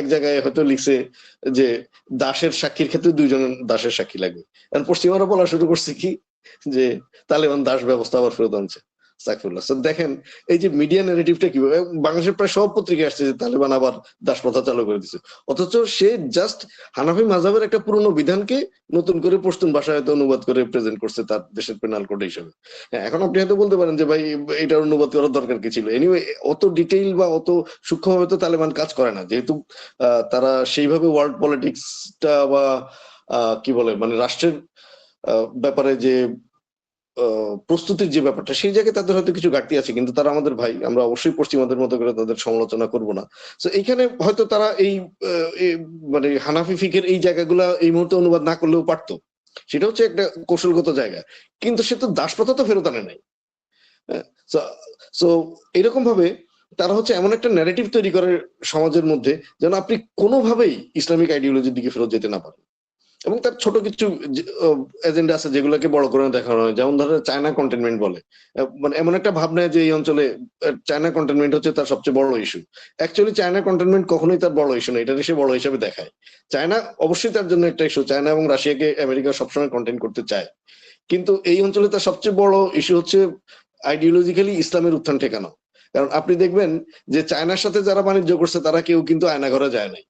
এক জায়গায় হয়তো লিখছে যে দাসের সাক্ষীর ক্ষেত্রে 2 জন দাসের সাক্ষী লাগবে। কারণ পশ্চিমারা বলা শুরু করছে কি যে তালেবান দাস ব্যবস্থা আবার ফেরত আনছে। আস্তাগফিরুল্লাহ। So দেখেন এই যে মিডিয়া ন্যারেটিভটা কিভাবে, বাংলাদেশের প্রায় সব পত্রিকায় আসছে যে তালেবান আবার দাস প্রথা চালু করে দিচ্ছে, অথচ সে জাস্ট হানাফি মাযহাবের একটা পুরনো বিধানকে নতুন করে পশতুন ভাষায় হয়তো অনুবাদ করে প্রেজেন্ট করছে তার দেশের পেনাল কোড হিসেবে। হ্যাঁ, এখন আপনি হয়তো বলতে পারেন যে ভাই এটার অনুবাদ করার দরকার কি ছিল। এনিওয়ে অত ডিটেইল বা অত সূক্ষ্মভাবে তো তালেবান কাজ করে না, যেহেতু তারা সেইভাবে ওয়ার্ল্ড পলিটিক্সটা বা কি বলে মানে রাষ্ট্রের ব্যাপারে যে প্রস্তুতির যে ব্যাপারটা, সেই জায়গায় তাদের হয়তো কিছু ঘাটতি আছে, কিন্তু তারা আমাদের ভাই, আমরা অবশ্যই পশ্চিমাদের মতো করে তাদের সমালোচনা করব না। তো এইখানে হয়তো তারা এই মানে হানাফি ফিকের এই জায়গাগুলা এই মুহূর্তে অনুবাদ না করলেও পারতো, সেটা হচ্ছে একটা কৌশলগত জায়গা। কিন্তু সে তো দাসপ্রথা তো ফেরত আনে নাই। সো এরকম ভাবে তারা হচ্ছে এমন একটা ন্যারেটিভ তৈরি করে সমাজের মধ্যে যেন আপনি কোনোভাবেই ইসলামিক আইডিওলজির দিকে ফেরত যেতে না পারেন। এবং তার ছোট কিছু এজেন্ডা আছে যেগুলোকে বড় করে দেখানো হয়, যেমন ধরো চায়না কন্টেনমেন্ট বলে। মানে এমন একটা ভাবনা যে এই অঞ্চলে চায়না কন্টেনমেন্ট হচ্ছে তার সবচেয়ে বড় ইস্যু। অ্যাকচুয়ালি চায়না কন্টেনমেন্ট কখনোই তার বড় ইস্যু না, এটা সে বড় হিসেবে দেখায়। চায়না অবশ্যই তার জন্য একটা ইস্যু, চায়না এবং রাশিয়াকে আমেরিকা সবসময় কন্টেন্ট করতে চায়, কিন্তু এই অঞ্চলে তার সবচেয়ে বড় ইস্যু হচ্ছে আইডিওলজিক্যালি ইসলামের উত্থান ঠেকানো। কারণ আপনি দেখবেন যে চায়নার সাথে যারা বাণিজ্য করছে তারা কেউ কিন্তু আয়নাঘরে যায় নাই,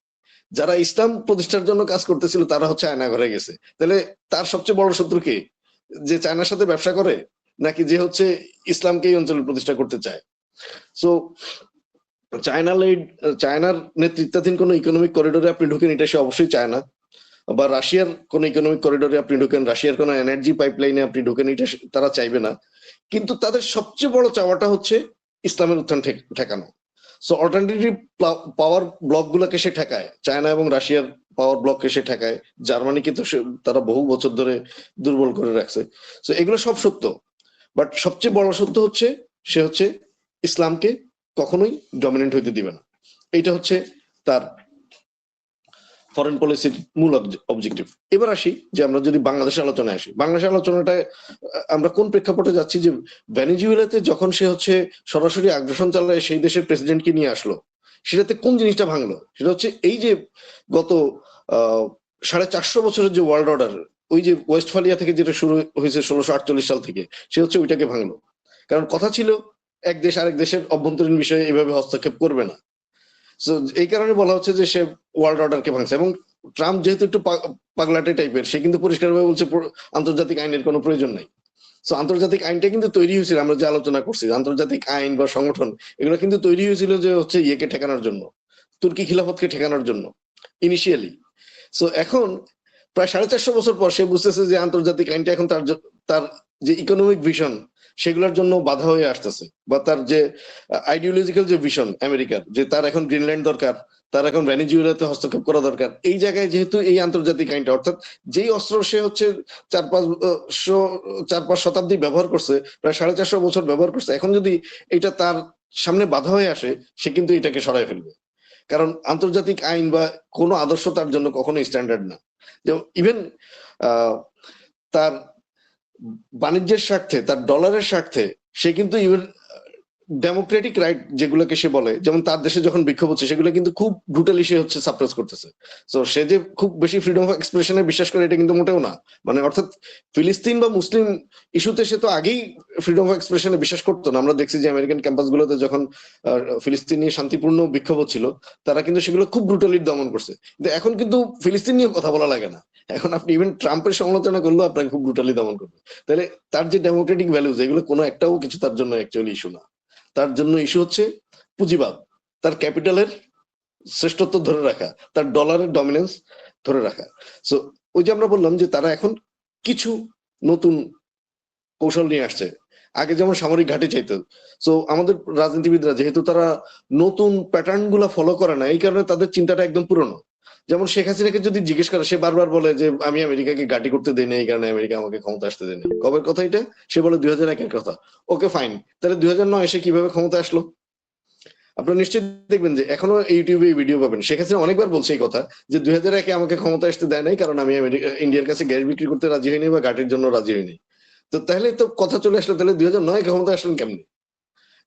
যারা ইসলাম প্রতিষ্ঠার জন্য কাজ করতেছিল তারা হচ্ছে আয়নাঘরে গেছে। তাহলে তার সবচেয়ে বড় শত্রু কে? যে চায়নার সাথে ব্যবসা করে, নাকি যে হচ্ছে ইসলামকে এই অঞ্চলে প্রতিষ্ঠা করতে চায়? সো চায়নার নেতৃত্বাধীন কোন ইকোনমিক করিডোরে আপনি ঢুকেন, এটা সে অবশ্যই চায় না। বা রাশিয়ার কোন ইকোনমিক করিডোরে আপনি ঢুকেন, রাশিয়ার কোন এনার্জি পাইপলাইনে আপনি ঢুকেন, এটা তারা চাইবে না। কিন্তু তাদের সবচেয়ে বড় চাওয়াটা হচ্ছে ইসলামের উত্থান ঠেকানো। সো অল্টারনেটিভ পাওয়ার ব্লক গুলাকে সে ঠেকায়, চায়না এবং রাশিয়ার পাওয়ার ব্লককে সে ঠেকায়, জার্মানিকে তো তারা বহু বছর ধরে দুর্বল করে রাখছে। সো এগুলো সব সত্য, বাট সবচেয়ে বড় সত্য হচ্ছে সে হচ্ছে ইসলামকে কখনোই ডমিনেন্ট হইতে দিবে না। এইটা হচ্ছে তার ফরেন পলিসির মূল অবজেক্টিভ। এবার আসি যে আমরা যদি বাংলাদেশের আলোচনায় আসি, বাংলাদেশের আলোচনাটায় আমরা কোন প্রেক্ষাপটে যাচ্ছি, যে ভেনেজুয়েলাতে যখন সে হচ্ছে সরাসরি আগ্রাসন চালায় সেই দেশের প্রেসিডেন্টকে নিয়ে আসলো, সেটাতে কোন জিনিসটা ভাঙলো? সেটা হচ্ছে এই যে গত 450 বছরের যে ওয়ার্ল্ড অর্ডার, ওই যে ওয়েস্টফালিয়া থেকে যেটা শুরু হয়েছে 1648 সাল থেকে, সে হচ্ছে ওইটাকে ভাঙলো। কারণ কথা ছিল এক দেশ আরেক দেশের অভ্যন্তরীণ বিষয়ে এভাবে হস্তক্ষেপ করবে না। এই কারণে বলা হচ্ছে যে সে ওয়ার্ল্ড অর্ডারকে ভাঙছে। এবং ট্রাম্প যেহেতু একটু পাগলাটে টাইপের, সে কিন্তু পরিষ্কারভাবে বলছে আন্তর্জাতিক আইনের কোনো প্রয়োজন নাই। সো আন্তর্জাতিক আইনটা কিন্তু তৈরি হয়েছিল, আমরা যে আলোচনা করছি আন্তর্জাতিক আইন বা সংগঠন, এগুলো কিন্তু তৈরি হয়েছিল যে হচ্ছে ইয়েকে ঠেকানোর জন্য, তুর্কি খিলাফতকে ঠেকানোর জন্য ইনিশিয়ালি। সো এখন প্রায় 450 বছর পর সে বুঝতেছে যে আন্তর্জাতিক আইনটা এখন তার যে ইকোনমিক ভিশন সেগুলোর জন্য বাধা হয়ে আসতেছে, বা তার যে আইডিওলজিক্যাল যে ভিশন আমেরিকার, যে তার এখন গ্রিনল্যান্ড দরকার, তার এখন ভেনেজুয়েলাতে হস্তক্ষেপ করা দরকার, এই জায়গায় যেহেতু এই আন্তর্জাতিক আইনটা, অর্থাৎ যেই অস্ত্র সে হচ্ছে 4-5 শতাব্দী ব্যবহার করছে, প্রায় 450 বছর ব্যবহার করছে, এখন যদি এটা তার সামনে বাধা হয়ে আসে, সে কিন্তু এটাকে সরাই ফেলবে। কারণ আন্তর্জাতিক আইন বা কোনো আদর্শ তার জন্য কখনো স্ট্যান্ডার্ড না। যেমন ইভেন তার বাণিজ্যের স্বার্থে, তার ডলারের স্বার্থে সে কিন্তু ইভেন ডেমোক্রেটিক রাইট যেগুলোকে সে বলে, যেমন তার দেশে যখন বিক্ষোভ হচ্ছে সেগুলো কিন্তু খুব ব্রুটালি সে হচ্ছে সাপ্রেস করতেছে। তো সে যে খুব বেশি ফ্রিডম অফ এক্সপ্রেশনে বিশ্বাস করে এটা কিন্তু মোটেও না। মানে অর্থাৎ ফিলিস্তিন বা মুসলিম ইস্যুতে সে তো আগেই ফ্রিডম অফ এক্সপ্রেশনে বিশ্বাস করতো না। আমরা দেখছি যে আমেরিকান ক্যাম্পাস গুলোতে যখন ফিলিস্তিন নিয়ে শান্তিপূর্ণ বিক্ষোভ হচ্ছিল, তারা কিন্তু সেগুলো খুব ব্রুটালি দমন করছে। কিন্তু এখন কিন্তু ফিলিস্তিন নিয়ে কথা বলা লাগে না, এখন আপনি ইভেন ট্রাম্পের সমালোচনা করলেও আপনাকে খুব ব্রুটালি দমন করবে। তাহলে তার যে ডেমোক্রেটিক ভ্যালুজ, এগুলো কোনো একটাও কিছু তার জন্য অ্যাকচুয়ালি ইস্যু না। তার জন্য ইস্যু হচ্ছে পুঁজিবাদ, তার ক্যাপিটালের শ্রেষ্ঠত্ব ধরে রাখা, তার ডলারের ডমিনেন্স ধরে রাখা। সো ওই যে আমরা বললাম যে তারা এখন কিছু নতুন কৌশল নিয়ে আসছে। আগে যেমন সামরিক ঘাঁটি চাইতো, সো আমাদের রাজনীতিবিদরা যেহেতু তারা নতুন প্যাটার্ন গুলা ফলো করে না, এই কারণে তাদের চিন্তাটা একদম পুরনো। যেমন শেখ হাসিনাকে যদি জিজ্ঞেস করে, সে বারবার বলে যে আমি আমেরিকাকে ঘাঁটি করতে দেই না, এই কারণে আমেরিকা আমাকে ক্ষমতা আসতে দেয়নি। কবের কথা এটা? সে বলে 2001-এর কথা। ওকে ফাইন, তাহলে 2009 এসে কিভাবে ক্ষমতা আসলো? আপনারা নিশ্চয়ই দেখবেন যে এখনো ইউটিউবে ভিডিও পাবেন, শেখ হাসিনা অনেকবার বলছে এই কথা যে 2001-এ আমাকে ক্ষমতা আসতে দেয় নাই কারণ আমি ইন্ডিয়ার কাছে গ্যাস বিক্রি করতে রাজি হইনি বা ঘাটির জন্য রাজি হইনি। তো তাহলে তো কথা চলে আসলো, তাহলে 2009 ক্ষমতা আসলেন কেমনি?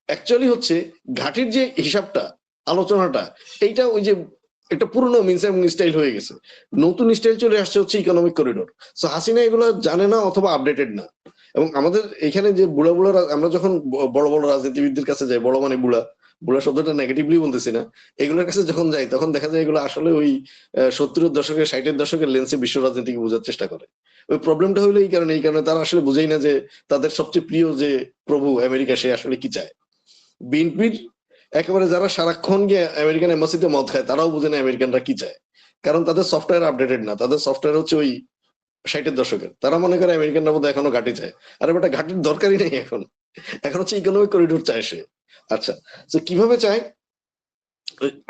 অ্যাকচুয়ালি হচ্ছে ঘাটির যে হিসাবটা, আলোচনাটা, এইটা ওই যে একটা পুরনো মিনসেম স্টাইল হয়ে গেছে, নতুন স্টাইল চলে আসছে হচ্ছে ইকোনমিক করিডোর। সো হাসিনা এগুলো জানে না অথবা আপডেটেড না। এবং আমাদের এখানে যে বুড়া বুড়া আমরা যখন বড় বড় রাজনীতিবিদদের কাছে যাই, বড় মানে বুড়া, বুড়া শব্দটা নেগেটিভলি বলতেছি না, এগুলোর কাছে যখন যাই তখন দেখা যায় এগুলো আসলে ওই 70-এর দশকের 60-এর দশকের লেন্সে বিশ্ব রাজনীতিকে বোঝার চেষ্টা করে। ওই প্রবলেমটা হলো এই কারণে তারা আসলে বুঝেই না যে তাদের সবচেয়ে প্রিয় যে প্রভু আমেরিকা, সে আসলে কি চায়। বিএনপির একেবারে যারা সারাক্ষণ গিয়ে আমেরিকান এম্বাসিতে মদ খায়, তারাও বুঝে না আমেরিকানরা কি চায়, কারণ তাদের সফটওয়্যার আপডেটেড না, তাদের সফটওয়্যার হচ্ছে ওই 60-এর দশকের। তারা মনে করে আমেরিকানরা বোধহয় এখনো ঘাঁটি চায়। আরে বেটা, ঘাঁটির দরকারই নেই এখন, এখন হচ্ছে ইকোনমিক করিডোর চায় সে। আচ্ছা, তো কিভাবে চায়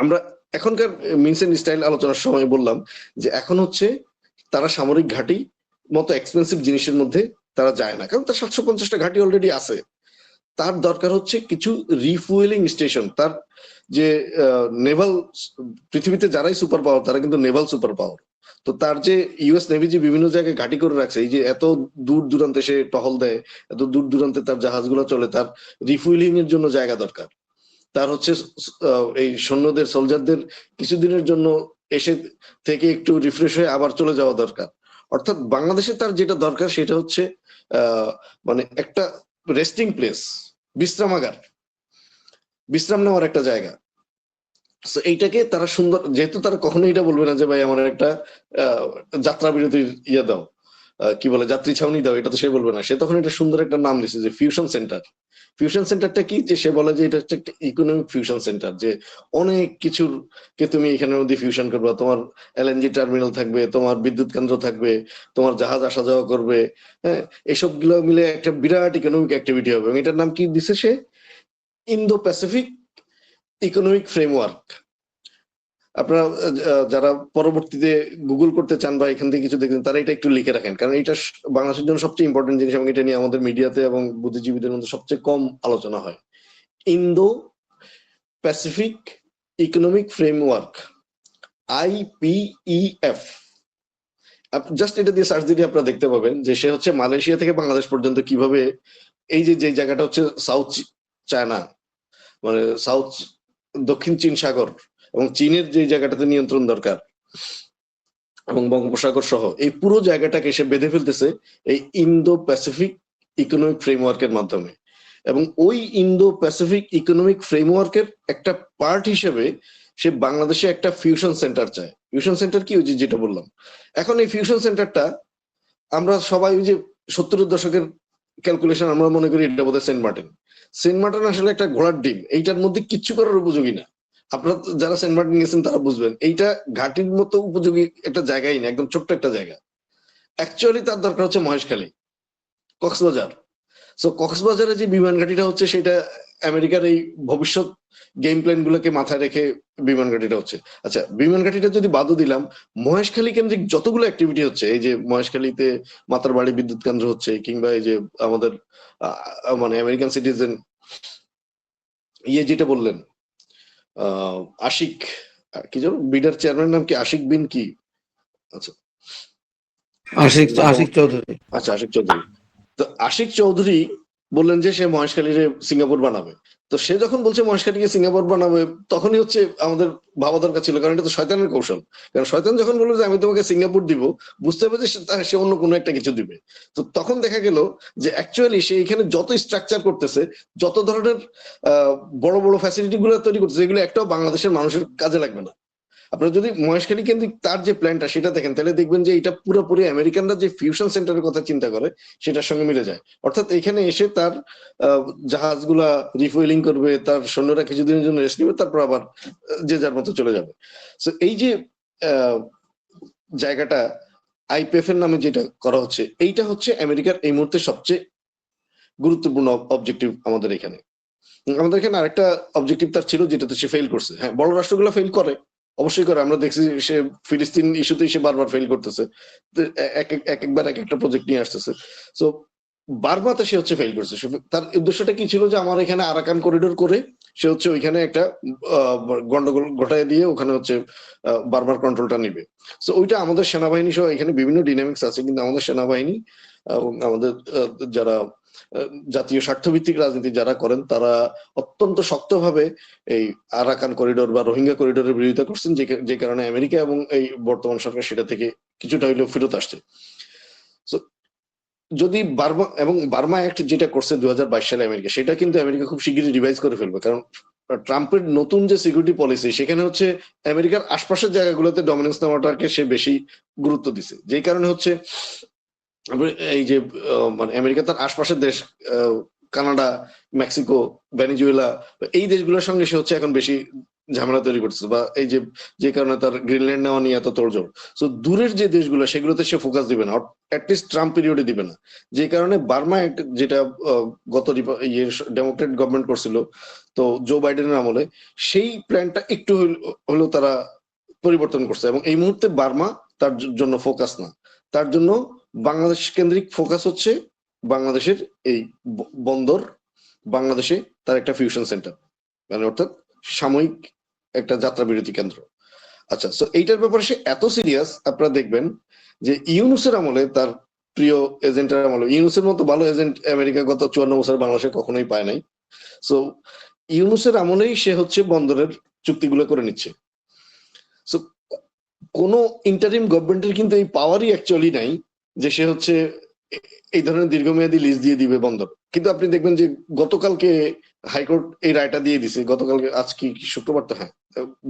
আমরা এখনকার মিনস এন্ড স্টাইল আলোচনার সময় বললাম যে এখন হচ্ছে তারা সামরিক ঘাঁটি মতো এক্সপেন্সিভ জিনিসের মধ্যে তারা যায় না, কারণ তার 750টা ঘাঁটি অলরেডি আছে। তার দরকার হচ্ছে কিছু রিফুয়েলিং স্টেশন। তার যে নেভাল, পৃথিবীতে যারাই সুপার পাওয়ার তারা কিন্তু নেভাল সুপার পাওয়ার। তো তার যে ইউএস নেভি যে বিভিন্ন জায়গায় ঘাঁটি করে রাখছে, এই যে এত দূর দূরান্তে সে টহল দেয়, এত দূর দূরান্তে তার জাহাজগুলো চলে, তার রিফুয়েলিং এর জন্য জায়গা দরকার। তার হচ্ছে এই সৈন্যদের, সোলজারদের কিছুদিনের জন্য এসে থেকে একটু রিফ্রেশ হয়ে আবার চলে যাওয়া দরকার। অর্থাৎ বাংলাদেশে তার যেটা দরকার সেটা হচ্ছে মানে একটা রেস্টিং প্লেস, বিশ্রামাগার, বিশ্রাম নেওয়ার একটা জায়গা। এইটাকে তারা সুন্দর, যেহেতু তারা কখনোই এটা বলবে না যে ভাই আমার একটা যাত্রা বিরতির ইয়ে দাও, কি বলে, যাত্রী ছাউনি দাও, এটা তো সে বলবে না। সে তখন এটা সুন্দর একটা নাম দিচ্ছে যে ফিউশন সেন্টার। ফিউশন সেন্টারটা কি, যে সে বলে যে এটা হচ্ছে একটা ইকোনমিক ফিউশন সেন্টার, যে অনেক কিছুর কে তুমি এখানের মধ্যে ফিউশন করবে। তোমার এলএনজি টার্মিনাল থাকবে, তোমার বিদ্যুৎ কেন্দ্র থাকবে, তোমার জাহাজ আসা যাওয়া করবে, হ্যাঁ, এসব গুলো মিলে একটা বিরাট ইকোনমিক অ্যাক্টিভিটি হবে। এবং এটার নাম কি দিছে সে? Indo Pacific economic framework. আপনারা যারা পরবর্তীতে গুগল করতে চান বা এখান থেকে কিছু দেখেন, তারা এটা একটু লিখে রাখেন, কারণ এটা বাংলাদেশের জন্য সবচেয়ে ইম্পর্টেন্ট জিনিস এবং এটা নিয়ে আমাদের মিডিয়াতে এবং বুদ্ধিজীবীদের মধ্যে সবচেয়ে কম আলোচনা হয়। Indo Pacific economic framework, IPEF। Just এটা দিয়ে সার্চ দিলে আপনারা দেখতে পাবেন যে সে হচ্ছে মালয়েশিয়া থেকে বাংলাদেশ পর্যন্ত কিভাবে এই যে জায়গাটা হচ্ছে সাউথ চায়না, মানে সাউথ দক্ষিণ চীন সাগর এবং চীনের যে জায়গাটাতে নিয়ন্ত্রণ দরকার এবং বঙ্গোপসাগর সহ এই পুরো জায়গাটাকে সে বেঁধে ফেলতেছে এই ইন্দো প্যাসিফিক ইকোনমিক ফ্রেমওয়ার্কের মাধ্যমে। এবং ওই ইন্দো প্যাসিফিক ইকোনমিক ফ্রেমওয়ার্কের একটা পার্ট হিসেবে সে বাংলাদেশে একটা ফিউশন সেন্টার চায়। ফিউশন সেন্টার কি, ওই যেটা বললাম। এখন এই ফিউশন সেন্টারটা আমরা সবাই ওই যে 70-এর দশকের ক্যালকুলেশন আমরা মনে করি এটা বোধহয় সেন্ট মার্টিন। সেন্ট মার্টিন আসলে একটা ঘোড়ার ডিম, এইটার মধ্যে কিচ্ছু করার উপযোগী না। আপনারা যারা সেন্ট মার্টিন গেছেন তারা বুঝবেন, এইটা ঘাটির মতো উপযোগী একটা জায়গাই না, একদম ছোট্ট একটা জায়গা। অ্যাকচুয়ালি তার দরকার হচ্ছে মহেশখালী, কক্সবাজার। সো কক্সবাজারে যে বিমান ঘাটিটা হচ্ছে সেটা আমেরিকার এই ভবিষ্যৎ গেম প্ল্যান গুলোকে মাথায় রেখে বিমান ঘাটিটা হচ্ছে। আচ্ছা, বিমান ঘাটিটা যদি বাদও দিলাম, মহেশখালী কেন্দ্রিক যতগুলো অ্যাক্টিভিটি হচ্ছে, এই যে মহেশখালীতে মাতারবাড়ি বিদ্যুৎ কেন্দ্র হচ্ছে, কিংবা এই যে আমাদের মানে আমেরিকান সিটিজেন ইয়ে যেটা বললেন, আশিক, কি যেন বিডার চেয়ারম্যান নাম কি, আশিক বিন কি, আচ্ছা আশিক চৌধুরী। আচ্ছা, আশিক চৌধুরী। তো আশিক চৌধুরী বললেন যে সে মহেশখালীরে সিঙ্গাপুর বানাবে। তো সে যখন বলছে মহেশখালীকে সিঙ্গাপুর বানাবে, তখনই হচ্ছে আমাদের ভাবা দরকার ছিল, কারণ এটা তো শয়তানের কৌশল। কারণ শয়তান যখন বললো যে আমি তোমাকে সিঙ্গাপুর দিব, বুঝতে হবে যে সে অন্য কোনো একটা কিছু দিবে। তো তখন দেখা গেল যে অ্যাকচুয়ালি সে এখানে যত স্ট্রাকচার করতেছে, যত ধরনের বড় বড় ফ্যাসিলিটি গুলো তৈরি করতেছে, এগুলো একটাও বাংলাদেশের মানুষের কাজে লাগবে না। আপনারা যদি মহেশখালী কেন্দ্রিক তার যে প্ল্যানটা সেটা দেখেন, তাহলে দেখবেন যে এটা পুরোপুরি আমেরিকানরা যে ফিউশন সেন্টারের কথা চিন্তা করে সেটার সঙ্গে মিলে যায়। অর্থাৎ এখানে এসে তার জাহাজগুলা রিফুয়েলিং করবে, তার সৈন্যরা কিছুদিনের জন্য রেস্ট নেবে, তারপর আবার যে যার মতো চলে যাবে। তো এই যে জায়গাটা IPEF এর নামে যেটা করা হচ্ছে, এইটা হচ্ছে আমেরিকার এই মুহূর্তে সবচেয়ে গুরুত্বপূর্ণ অবজেক্টিভ আমাদের এখানে। আমাদের এখানে আরেকটা অবজেক্টিভ তার ছিল, যেটাতে সে ফেল করছে। হ্যাঁ, বড় রাষ্ট্রগুলো ফেল করে, অবশ্যই করে। আমরা দেখছি সে ফিলিস্তিন ইস্যুতেই সে বারবার ফেল করতেছে, একবার এক একটা প্রজেক্ট নিয়ে আসতেছে। সো বারবাতে সে হচ্ছে ফেল করছে। তার উদ্দেশ্যটা কি ছিল, যে আমার এখানে আরাকান করিডোর করে সে হচ্ছে ওইখানে একটা গন্ডগোল ঘটায় দিয়ে ওখানে হচ্ছে বারবার কন্ট্রোলটা নিবে। সো ওইটা আমাদের সেনাবাহিনী সহ এখানে বিভিন্ন ডিনামিক্স আছে, কিন্তু আমাদের সেনাবাহিনী এবং আমাদের যারা জাতীয় স্বার্থভিত্তিক রাজনীতি যারা করেন তারা অত্যন্ত শক্তভাবে এই আরাকান করিডোর বা রোহিঙ্গা করিডোরের বিরোধিতা করছেন, যে কারণে আমেরিকা এবং এই বর্তমান সরকার সেটা থেকে কিছুটা হইলেও ফেরত আসছে। যদি বার্মা অ্যাক্ট যেটা করছে 2022 সালে আমেরিকা, সেটা কিন্তু আমেরিকা খুব শিগগিরই রিভাইজ করে ফেলবে, কারণ ট্রাম্পের নতুন যে সিকিউরিটি পলিসি সেখানে হচ্ছে আমেরিকার আশপাশের জায়গাগুলোতে ডমিনেন্স নেওয়াটাকে সে বেশি গুরুত্ব দিছে, যে কারণে হচ্ছে এই যে মানে আমেরিকা তার আশপাশের দেশ কানাডা, মেক্সিকো, ভেনেজুয়েলা, এই দেশগুলোর সঙ্গে সে হচ্ছে এখন বেশি ঝামেলা তৈরি করছে, বা এই যে কারণে তার গ্রিনল্যান্ড নেওয়া নিয়ে এত তোড়জোড়। সো দূরের যে দেশগুলো সেগুলোতে সে ফোকাস দিবে না, অ্যাটলিস্ট ট্রাম্প পিরিয়ডে দিবে না, যে কারণে বার্মা অ্যাক্ট যেটা গত ডেমোক্রেট গভর্নমেন্ট করছিল তো জো বাইডেনের আমলে, সেই প্ল্যানটা একটু হলেও তারা পরিবর্তন করছে, এবং এই মুহূর্তে বার্মা তার জন্য ফোকাস না, তার জন্য বাংলাদেশ কেন্দ্রিক ফোকাস হচ্ছে বাংলাদেশের এই বন্দর, বাংলাদেশে তার একটা ফিউশন সেন্টার, মানে অর্থাৎ সাময়িক একটা যাত্রা বিরতি কেন্দ্র। আচ্ছা, সো এইটার ব্যাপারে সে এত সিরিয়াস, আপনারা দেখবেন যে ইউনুসের আমলে, তার প্রিয় এজেন্টের আমলে, ইউনুসের মতো ভালো এজেন্ট আমেরিকা গত 54 বছর বাংলাদেশে কখনোই পায় নাই। সো ইউনুসের আমলেই সে হচ্ছে বন্দরের চুক্তিগুলো করে নিচ্ছে। সো কোন ইন্টারিম গভর্নমেন্টের কিন্তু এই পাওয়ারই অ্যাকচুয়ালি নাই যে সে হচ্ছে এই ধরনের দীর্ঘমেয়াদী লিজ দিয়ে দিবে বন্দর। কিন্তু আপনি দেখবেন যে গতকালকে হাইকোর্ট এই রায়টা দিয়ে দিছে, গতকালকে, আজ কি শুক্রবার, তো হ্যাঁ,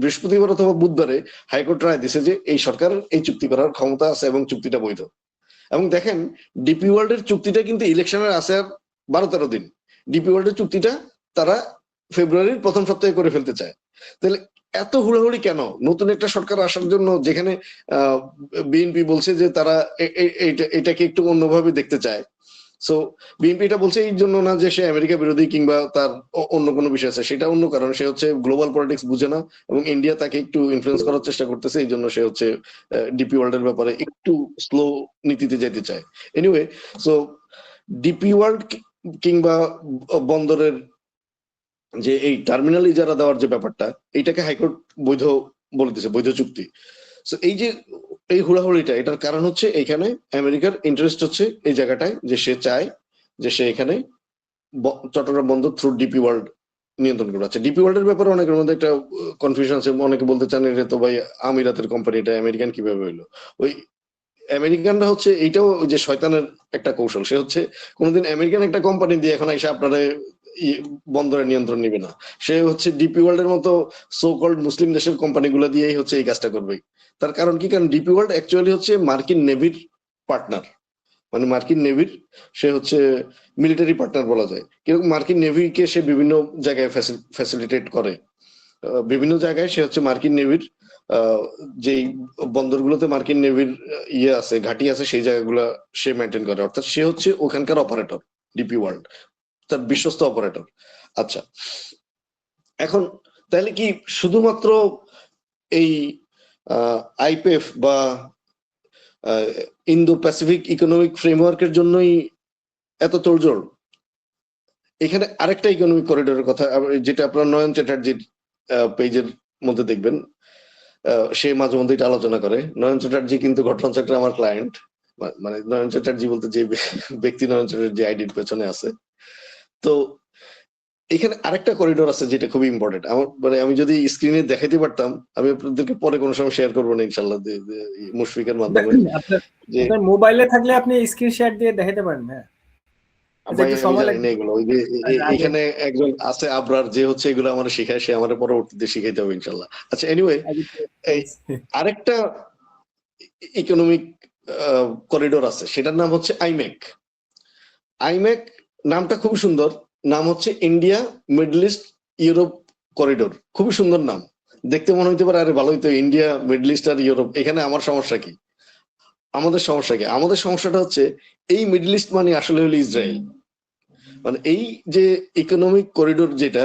বৃহস্পতিবার অথবা বুধবারে হাইকোর্ট রায় দিছে যে এই সরকার এই চুক্তি করার ক্ষমতা আছে এবং চুক্তিটা বৈধ। এবং দেখেন ডিপি ওয়ার্ল্ডের চুক্তিটা কিন্তু ইলেকশনের আছে আর 12-13 দিন, ডিপি ওয়ার্ল্ডের চুক্তিটা তারা ফেব্রুয়ারির প্রথম সপ্তাহে করে ফেলতে চায়। তাহলে এত হুড়াহুড়ি কেন নতুন একটা সরকার আসার জন্য, যেখানে বিএনপি বলছে যে তারা এটাকে একটু অন্যভাবে দেখতে চায়। সো বিএনপি এটা বলছে এই জন্য না যে সে আমেরিকা বিরোধী কিংবা তার অন্য কোনো বিষয় আছে, সেটা অন্য কারণ, সে হচ্ছে গ্লোবাল পলিটিক্স বুঝে না এবং ইন্ডিয়া তাকে একটু ইনফ্লুয়েন্স করার চেষ্টা করতেছে, এই জন্য সে হচ্ছে ডিপি ওয়ার্ল্ডের ব্যাপারে একটু স্লো নীতিতে যেতে চায়। এনিওয়ে, সো ডিপি ওয়ার্ল্ড কিংবা বন্দরের যে এই টার্মিনাল ইজারা দেওয়ার যে ব্যাপারটা, এইটাকে হাইকোর্ট বৈধ বলে দিছে, বৈধ চুক্তি। সো এই যে এই হুড়াহুড়িটা, এটার কারণ হচ্ছে এখানে আমেরিকার ইন্টারেস্ট হচ্ছে এই জায়গাটায়, যে সে চায় যে সে এখানে চট্টগ্রাম বন্দর থ্রু ডিপি ওয়ার্ল্ড নিয়ন্ত্রণ করে। আচ্ছা, ডিপি ওয়ার্ল্ড এর ব্যাপারে অনেকের মধ্যে একটা কনফিউশন আছে, অনেকে বলতে চান এটা তো ভাই আমিরাতের কোম্পানি, এটা আমেরিকান কিভাবে হইলো? ওই আমেরিকানরা হচ্ছে এইটাও যে শয়তানের একটা কৌশল, সে হচ্ছে কোনোদিন আমেরিকান একটা কোম্পানি দিয়ে এখন এসে আপনারা বন্দরের নিয়ন্ত্রণ নিবে না, সে হচ্ছে ডিপি ওয়ার্ল্ড এর মতো সো কল্ড মুসলিম দেশের কোম্পানিগুলো দিয়েই হচ্ছে এই কাজটা করবে। তার কারণ কি? কারণ ডিপি ওয়ার্ল্ড অ্যাকচুয়ালি হচ্ছে মার্কিন নেভির পার্টনার, মানে মার্কিন নেভির সে হচ্ছে মিলিটারি পার্টনার বলা যায়। কিন্তু মার্কিন নেভিকে সে বিভিন্ন জায়গায় ফ্যাসিলিটেট করে, বিভিন্ন জায়গায় সে হচ্ছে মার্কিন নেভির যেই বন্দরগুলোতে মার্কিন নেভির ইয়ে আছে, ঘাঁটি আছে, সেই জায়গাগুলো সে মেনটেন করে, অর্থাৎ সে হচ্ছে ওখানকার অপারেটর, ডিপি ওয়ার্ল্ড তার বিশ্বস্ত অপারেটর। আচ্ছা, এখন তাহলে কি শুধুমাত্র এই আইপিএফ বা ইন্দো প্যাসিফিক ইকোনমিক ফ্রেমওয়ার্কের জন্যই এত তোড়জোড়? এখানে আরেকটা ইকোনমিক করিডোরের কথা, যেটা আপনার নয়ন চ্যাটার্জির পেজের মধ্যে দেখবেন, সে মাঝে মধ্যে এটা আলোচনা করে। নয়ন চ্যাটার্জি কিন্তু ঘটনাচক্রে আমার ক্লায়েন্ট, মানে নয়ন চ্যাটার্জি বলতে যে ব্যক্তি নয়ন চ্যাটার্জি আইডির পেছনে আছে। তো এখানে আরেকটা করিডোর আছে যেটা খুবই ইম্পর্টেন্ট। আমার মানে আমি যদি স্ক্রিনে দেখাইতে পারতাম, আমি আপনাদেরকে পরে কোনো সময় শেয়ার করবো না ইনশাল্লাহ, মুশফিকের মাধ্যমে। যে মোবাইলে থাকলে আপনি স্ক্রিন শেয়ার দিয়ে দেখাতে পারেন। হ্যাঁ, এখানে একজন আছে আবরার, যে হচ্ছে এগুলো আমার শিখায়, সে আমার পরবর্তীতে শিখাইতে হবে ইনশাল্লাহ। আচ্ছা, এনিওয়ে, আরেকটা ইকোনমিক করিডোর আছে, সেটার নাম হচ্ছে আইমেক। আইমেক নামটা খুব সুন্দর, নাম হচ্ছে India middle east Europe corridor. খুবই সুন্দর নাম, দেখতে মনে হইতে পারে আরে ভালোই তো, ইন্ডিয়া মিডল ইস্ট আর ইউরোপ, এখানে আমার সমস্যা কি? আমাদের সমস্যা কি? আমাদের সমস্যাটা হচ্ছে এই মিডল ইস্ট মানে আসলে হলো ইসরায়েল। মানে এই যে ইকোনমিক করিডোর যেটা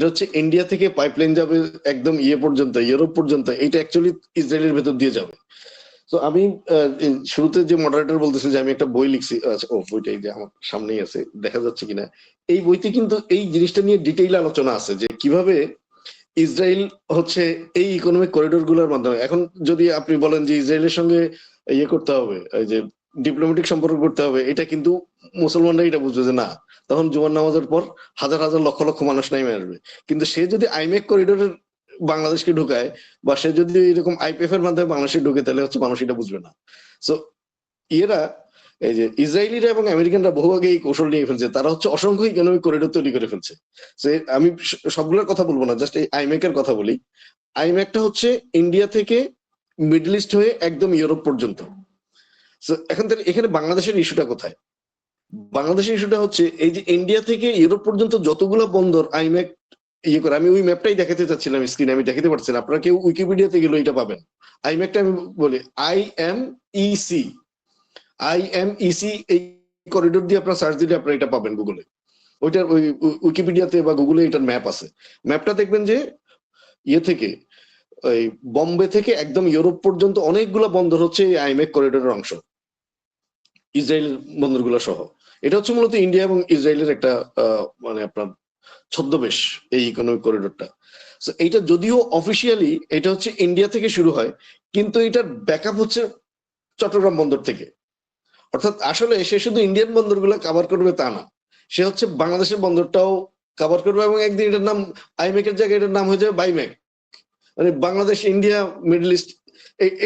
হচ্ছে ইন্ডিয়া থেকে পাইপলাইন যাবে একদম ইয়ে পর্যন্ত, ইউরোপ পর্যন্ত, এইটা অ্যাকচুয়ালি ইসরায়েলের ভেতর দিয়ে যাবে। তো আমি শুরুতে যে মডারেটর বলতেছিল যে আমি একটা বই লিখছি, ও বইটা এই যে আমার সামনেই আছে, দেখা যাচ্ছে কিনা, এই বইতে কিন্তু এই জিনিসটা নিয়ে ডিটেইল আলোচনা আছে যে কিভাবে ইসরায়েল হচ্ছে এই ইকোনমিক করিডোর গুলোর মাধ্যমে। এখন যদি আপনি বলেন যে ইসরায়েলের সঙ্গে ইয়ে করতে হবে, এই যে ডিপ্লোম্যাটিক সম্পর্ক করতে হবে, এটা কিন্তু মুসলমানরা এটা বুঝবে যে না, তখন জুমার নামাজের পর হাজার হাজার লক্ষ লক্ষ মানুষ নাইমে আসবে। কিন্তু সে যদি আইমেক করিডোরের বাংলাদেশকে ঢুকায়, বা সে যদি এরকম আইপিএফ এর মাধ্যমে বাংলাদেশে ঢুকে, তাহলে হচ্ছে মানুষ এটা বুঝবে না। সো এরা, এই যে ইসরায়েলিরা এবং আমেরিকানরা বহু আগে এই কৌশল নিয়ে ফেলছে, তারা হচ্ছে অসংখ্য ইকোনমিক করিডোর তৈরি করে ফেলছে। আমি সবগুলোর কথা বলবো না, জাস্ট এই আইমেকের কথা বলি। আইমেকটা হচ্ছে ইন্ডিয়া থেকে মিডল ইস্ট হয়ে একদম ইউরোপ পর্যন্ত। এখন এখানে বাংলাদেশের ইস্যুটা কোথায়? বাংলাদেশের ইস্যুটা হচ্ছে এই যে ইন্ডিয়া থেকে ইউরোপ পর্যন্ত যতগুলো বন্দর আইমেক ইয়ে করে, আমি ওই ম্যাপটাই দেখাতে চাচ্ছিলাম স্ক্রিনে, আমি দেখাতে পারছি না, আপনারা কেউ উইকিপিডিয়াতে গেলে এটা পাবেন। আইমেকটা আমি বলি IMEC, এই করিডোর দিয়ে আপনারা সার্চ দিলে আপনারা এটা পাবেন গুগলে। ওইটার ওই উইকিপিডিয়াতে বা গুগলে এটার ম্যাপ আছে। ম্যাপটা দেখবেন যে ইয়ে থেকে, ওই বম্বে থেকে একদম ইউরোপ পর্যন্ত অনেকগুলো বন্দর হচ্ছে এই আইমেক করিডোরের অংশ, ইসরায়েলের বন্দরগুলো সহ। এটা হচ্ছে মূলত ইন্ডিয়া এবং ইসরায়েলের একটা মানে আপনার ছদ্মবেশ, এই ইকোনমিক করিডোরটা। এইটা যদিও অফিসিয়ালি এটা হচ্ছে ইন্ডিয়া থেকে শুরু হয়, কিন্তু এটার ব্যাকআপ হচ্ছে চট্টগ্রাম বন্দর থেকে। অর্থাৎ আসলে সে শুধু ইন্ডিয়ান বন্দরগুলো কভার করবে তা না, সে হচ্ছে বাংলাদেশের বন্দরটাও কভার করবে, এবং একদিন এটার নাম আইমেকের জায়গায় এটার নাম হয়ে যাবে বাইমেক, মানে বাংলাদেশ, ইন্ডিয়া, মিডল ইস্ট,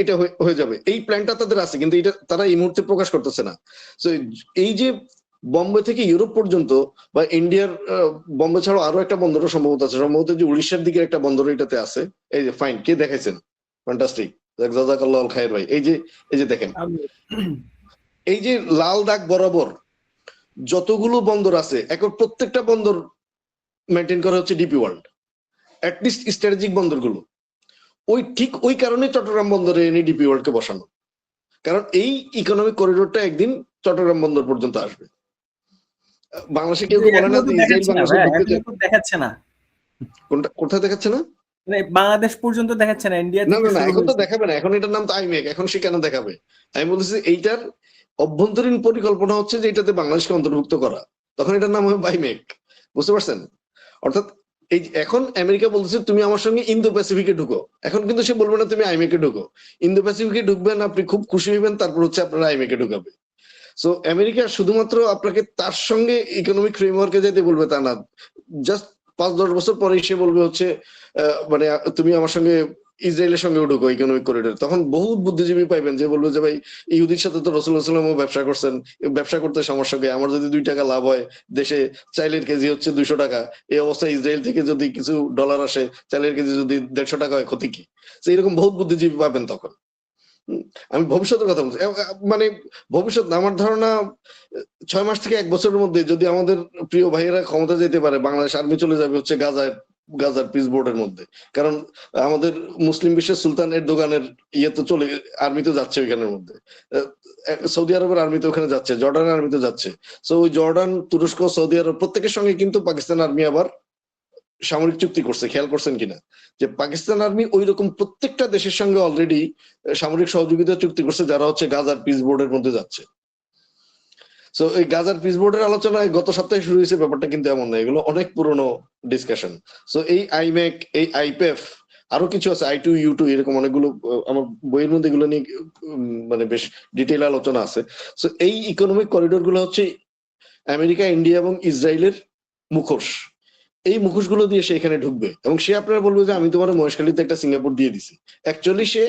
এটা হয়ে যাবে। এই প্ল্যানটা তাদের আছে, কিন্তু এটা তারা এই মুহূর্তে প্রকাশ করতেছে না। তো এই যে বম্বে থেকে ইউরোপ পর্যন্ত, বা ইন্ডিয়ার বম্বে ছাড়াও আরো একটা বন্দরও সম্ভবত আছে, সম্ভবত যে উড়িষ্যার দিকে একটা বন্দর এটাতে আছে। এই যে ফাইন, কে দেখাইছেন, ফ্যান্টাস্টিক, জাযাকাল্লাহ খায়ের ভাই। এই যে দেখেন, এই যে লাল দাগ বরাবর যতগুলো বন্দর আছে, এখন প্রত্যেকটা বন্দর মেনটেন করা হচ্ছে ডিপি ওয়ার্ল্ড, অ্যাটলিস্ট স্ট্র্যাটেজিক বন্দরগুলো। ঠিক ওই কারণে চট্টগ্রাম বন্দরে এনে ডিপি ওয়ার্ল্ড কে বসানো, কারণ এই ইকোনমিক করিডোরটা একদিন চট্টগ্রাম বন্দর পর্যন্ত আসবে। বাংলাদেশে কেউ বলে না যে ইসরায়েল বাংলাদেশে দেখাচ্ছে না, কোথায় দেখাচ্ছে না, বাংলাদেশ পর্যন্ত দেখাচ্ছে না, ইন্ডিয়া না না, এখন তো দেখাবে না, এখন এটার নাম তো আইমেক, এখন সে কেন দেখাবে? আমি বলতেছি এইটার অভ্যন্তরীণ পরিকল্পনা হচ্ছে যে এটাতে বাংলাদেশকে অন্তর্ভুক্ত করা, তখন এটার নাম হবে বাইমেক। বুঝতে পারছেন? অর্থাৎ এই এখন আমেরিকা বলতেছে তুমি আমার সঙ্গে ইন্দো প্যাসিফিকে ঢুকো, এখন কিন্তু সে বলবে না তুমি আইমেকে ঢুকো, ইন্দো প্যাসিফিকে ঢুকবেন, আপনি খুব খুশি হইবেন, তারপর হচ্ছে আপনারা আইমেকে ঢুকাবে। সো আমেরিকা শুধুমাত্র আপনাকে তার সঙ্গে ইকোনমিক ফ্রেমওয়ার্কে যেতে বলবে তা না, জাস্ট 5-10 বছর পরে সে বলবে হচ্ছে মানে তুমি আমার সঙ্গে ইসরায়েলের সঙ্গে ঢুকো ইকোনমিক করিডোর। তখন বহুত বুদ্ধিজীবী পাইবেন যে বলবে যে ভাই ইহুদির সাথে তো রাসূলুল্লাহ সাল্লাল্লাহু আলাইহি ওয়াসাল্লাম ব্যবসা করছেন, ব্যবসা করতে সমস্যা কি, আমার যদি 2 টাকা লাভ হয়, দেশে চাইলের কেজি হচ্ছে 200 টাকা, এই অবস্থায় ইসরায়েল থেকে যদি কিছু ডলার আসে, চাইলের কেজি যদি 150 টাকা হয়, ক্ষতি কি? এরকম বহুত বুদ্ধিজীবী পাবেন তখন। আমি ভবিষ্যতের কথা বলছি, মানে ভবিষ্যৎ আমার ধারণা 6 মাস থেকে 1 বছরের মধ্যে যদি আমাদের প্রিয় ভাইয়েরা ক্ষমতা যেতে পারে, বাংলাদেশ আর্মি চলে যাবে হচ্ছে গাজার পিস বোর্ডের মধ্যে। কারণ আমাদের মুসলিম বিশ্বের সুলতান এরদোগানের ইয়ে তো চলে, আর্মি তো যাচ্ছে ওইখানের মধ্যে, সৌদি আরবের আর্মি তো ওখানে যাচ্ছে, জর্ডানের আর্মি তো যাচ্ছে। সো ওই জর্ডান, তুরস্ক, সৌদি আরব প্রত্যেকের সঙ্গে কিন্তু পাকিস্তান আর্মি আবার সামরিক চুক্তি করছে, খেয়াল করছেন কিনা, যে পাকিস্তান আর্মি ওই রকম প্রত্যেকটা দেশের সঙ্গে অলরেডি সামরিক সহযোগিতা চুক্তি করছে, যারা হচ্ছে গাজার পিস বোর্ডের মধ্যে যাচ্ছে। সো এই গাজার পিস বোর্ডের আলোচনায় গত সপ্তাহে শুরু হয়েছে, ব্যাপারটা কিন্তু এমন না, এগুলো অনেক পুরনো ডিসকাশন। সো এই আইমেক, এই আইপিএফ, আরো কিছু আছে, I2U2, এরকম অনেকগুলো আমার বইয়ের মধ্যে এগুলো নিয়ে মানে বেশ ডিটেইল আলোচনা আছে। সো এই ইকোনমিক করিডোর গুলো হচ্ছে আমেরিকা, ইন্ডিয়া এবং ইসরায়েলের মুখোশ। এই মুখোশগুলো দিয়ে সে এখানে ঢুকবে, এবং সে আপনারা বলবে যে আমি তোমার মহেশখালীতে একটা সিঙ্গাপুর দিয়ে দিছি। অ্যাকচুয়ালি সে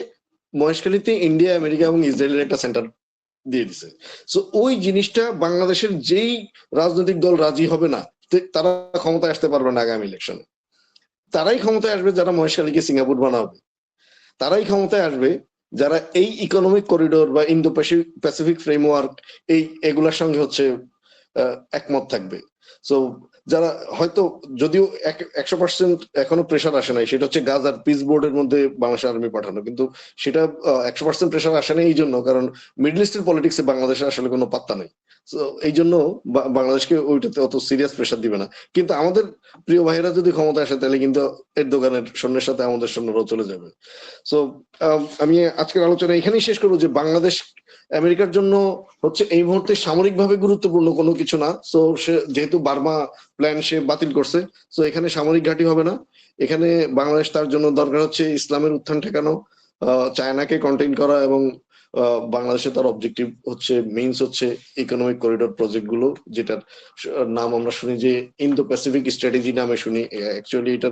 মহেশখালীতে ইন্ডিয়া, আমেরিকা এবং ইসরায়েলের একটা সেন্টার দিয়ে দিছে। সো ওই জিনিসটা বাংলাদেশের যেই রাজনৈতিক দল রাজি হবে না, তারা ক্ষমতায় আসতে পারবে না আগামী ইলেকশনে। তারাই ক্ষমতায় আসবে যারা মহেশখালীকে সিঙ্গাপুর বানাবে, তারাই ক্ষমতায় আসবে যারা এই ইকোনমিক করিডোর বা ইন্দো প্যাসিফিক ফ্রেমওয়ার্ক এগুলার সঙ্গে হচ্ছে একমত থাকবে। সো যারা হয়তো যদিও 100% এখনো প্রেশার আসে নাই, সেটা হচ্ছে গাজার পিস বোর্ডের মধ্যে বাংলাদেশ আর্মি পাঠানো, কিন্তু সেটা 100% প্রেশার আসে না এই জন্য কারণ মিডল ইস্টের পলিটিক্সে বাংলাদেশের আসলে কোনো পাত্তা নেই। তো এই জন্য বাংলাদেশকে ওইটাতে অত সিরিয়াস প্রেশার দিবে না। কিন্তু আমাদের প্রিয় ভাইয়েরা যদি ক্ষমতা আসে, তাহলে কিন্তু এরদোগানের সৈন্যের সাথে আমাদের সৈন্যরাও চলে যাবে। সো আমি আজকের আলোচনা এখানেই শেষ করবো যে বাংলাদেশ আমেরিকার জন্য হচ্ছে এই মুহূর্তে সামরিকভাবে গুরুত্বপূর্ণ কোনো কিছু না। সো সে যেহেতু বার্মা প্ল্যান সে বাতিল করছে, সো এখানে সামরিক ঘাঁটি হবে না। এখানে বাংলাদেশ তার জন্য দরকার হচ্ছে ইসলামের উত্থান ঠেকানো, চায়নাকে কন্টেইন করা এবং বাংলাদেশে তার অবজেক্টিভ হচ্ছে মেইনস হচ্ছে ইকোনমিক করিডোর প্রজেক্ট গুলো, যেটার নাম আমরা শুনি যে ইন্দো প্যাসিফিক স্ট্র্যাটেজি নামে শুনি। অ্যাকচুয়ালি এটা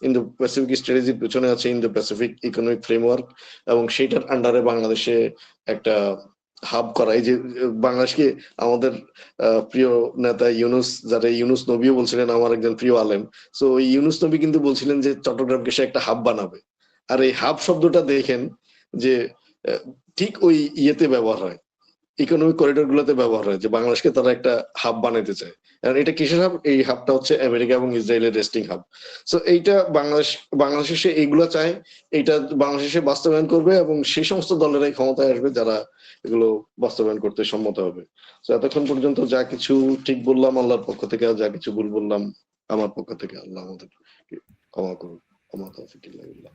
ইন্দো প্যাসিফিক স্ট্র্যাটেজির পেছনে আছে ইন্দো প্যাসিফিক ইকোনমিক ফ্রেমওয়ার্ক, এবং সেইটার আন্ডারে বাংলাদেশে একটা হাব করা। এই যে বাংলাদেশকে আমাদের প্রিয় নেতা ইউনুস, যারা ইউনুস নবীও বলছিলেন আমার একজন প্রিয় আলেম, সো ওই ইউনুস নবী কিন্তু বলছিলেন যে চট্টগ্রামকে সে একটা হাব বানাবে। আর এই হাব শব্দটা দেখেন যে ঠিক ওই ইয়েতে ব্যবহার হয়, ইকোনমিক করিডোর গুলোতে ব্যবহার হয়, যে বাংলাদেশকে তারা একটা হাব বানাতে চায়। আর এটা কিসের হাব? এই হাবটা হচ্ছে আমেরিকা এবং ইসরায়েলের রেস্টিং হাব। সো এইটা বাংলাদেশে সে এইগুলো চায়, এইটা বাংলাদেশে বাস্তবায়ন করবে, এবং সেই সমস্ত দলেরাই ক্ষমতায় আসবে যারা এগুলো বাস্তবায়ন করতে সম্মত হবে। তো এতক্ষণ পর্যন্ত যা কিছু ঠিক বললাম আল্লাহর পক্ষ থেকে, আর যা কিছু ভুল বললাম আমার পক্ষ থেকে, আল্লাহ আমাদের ক্ষমা করুন। ক্ষমা তৌফিক ইল্লাহ বিল্লাহ।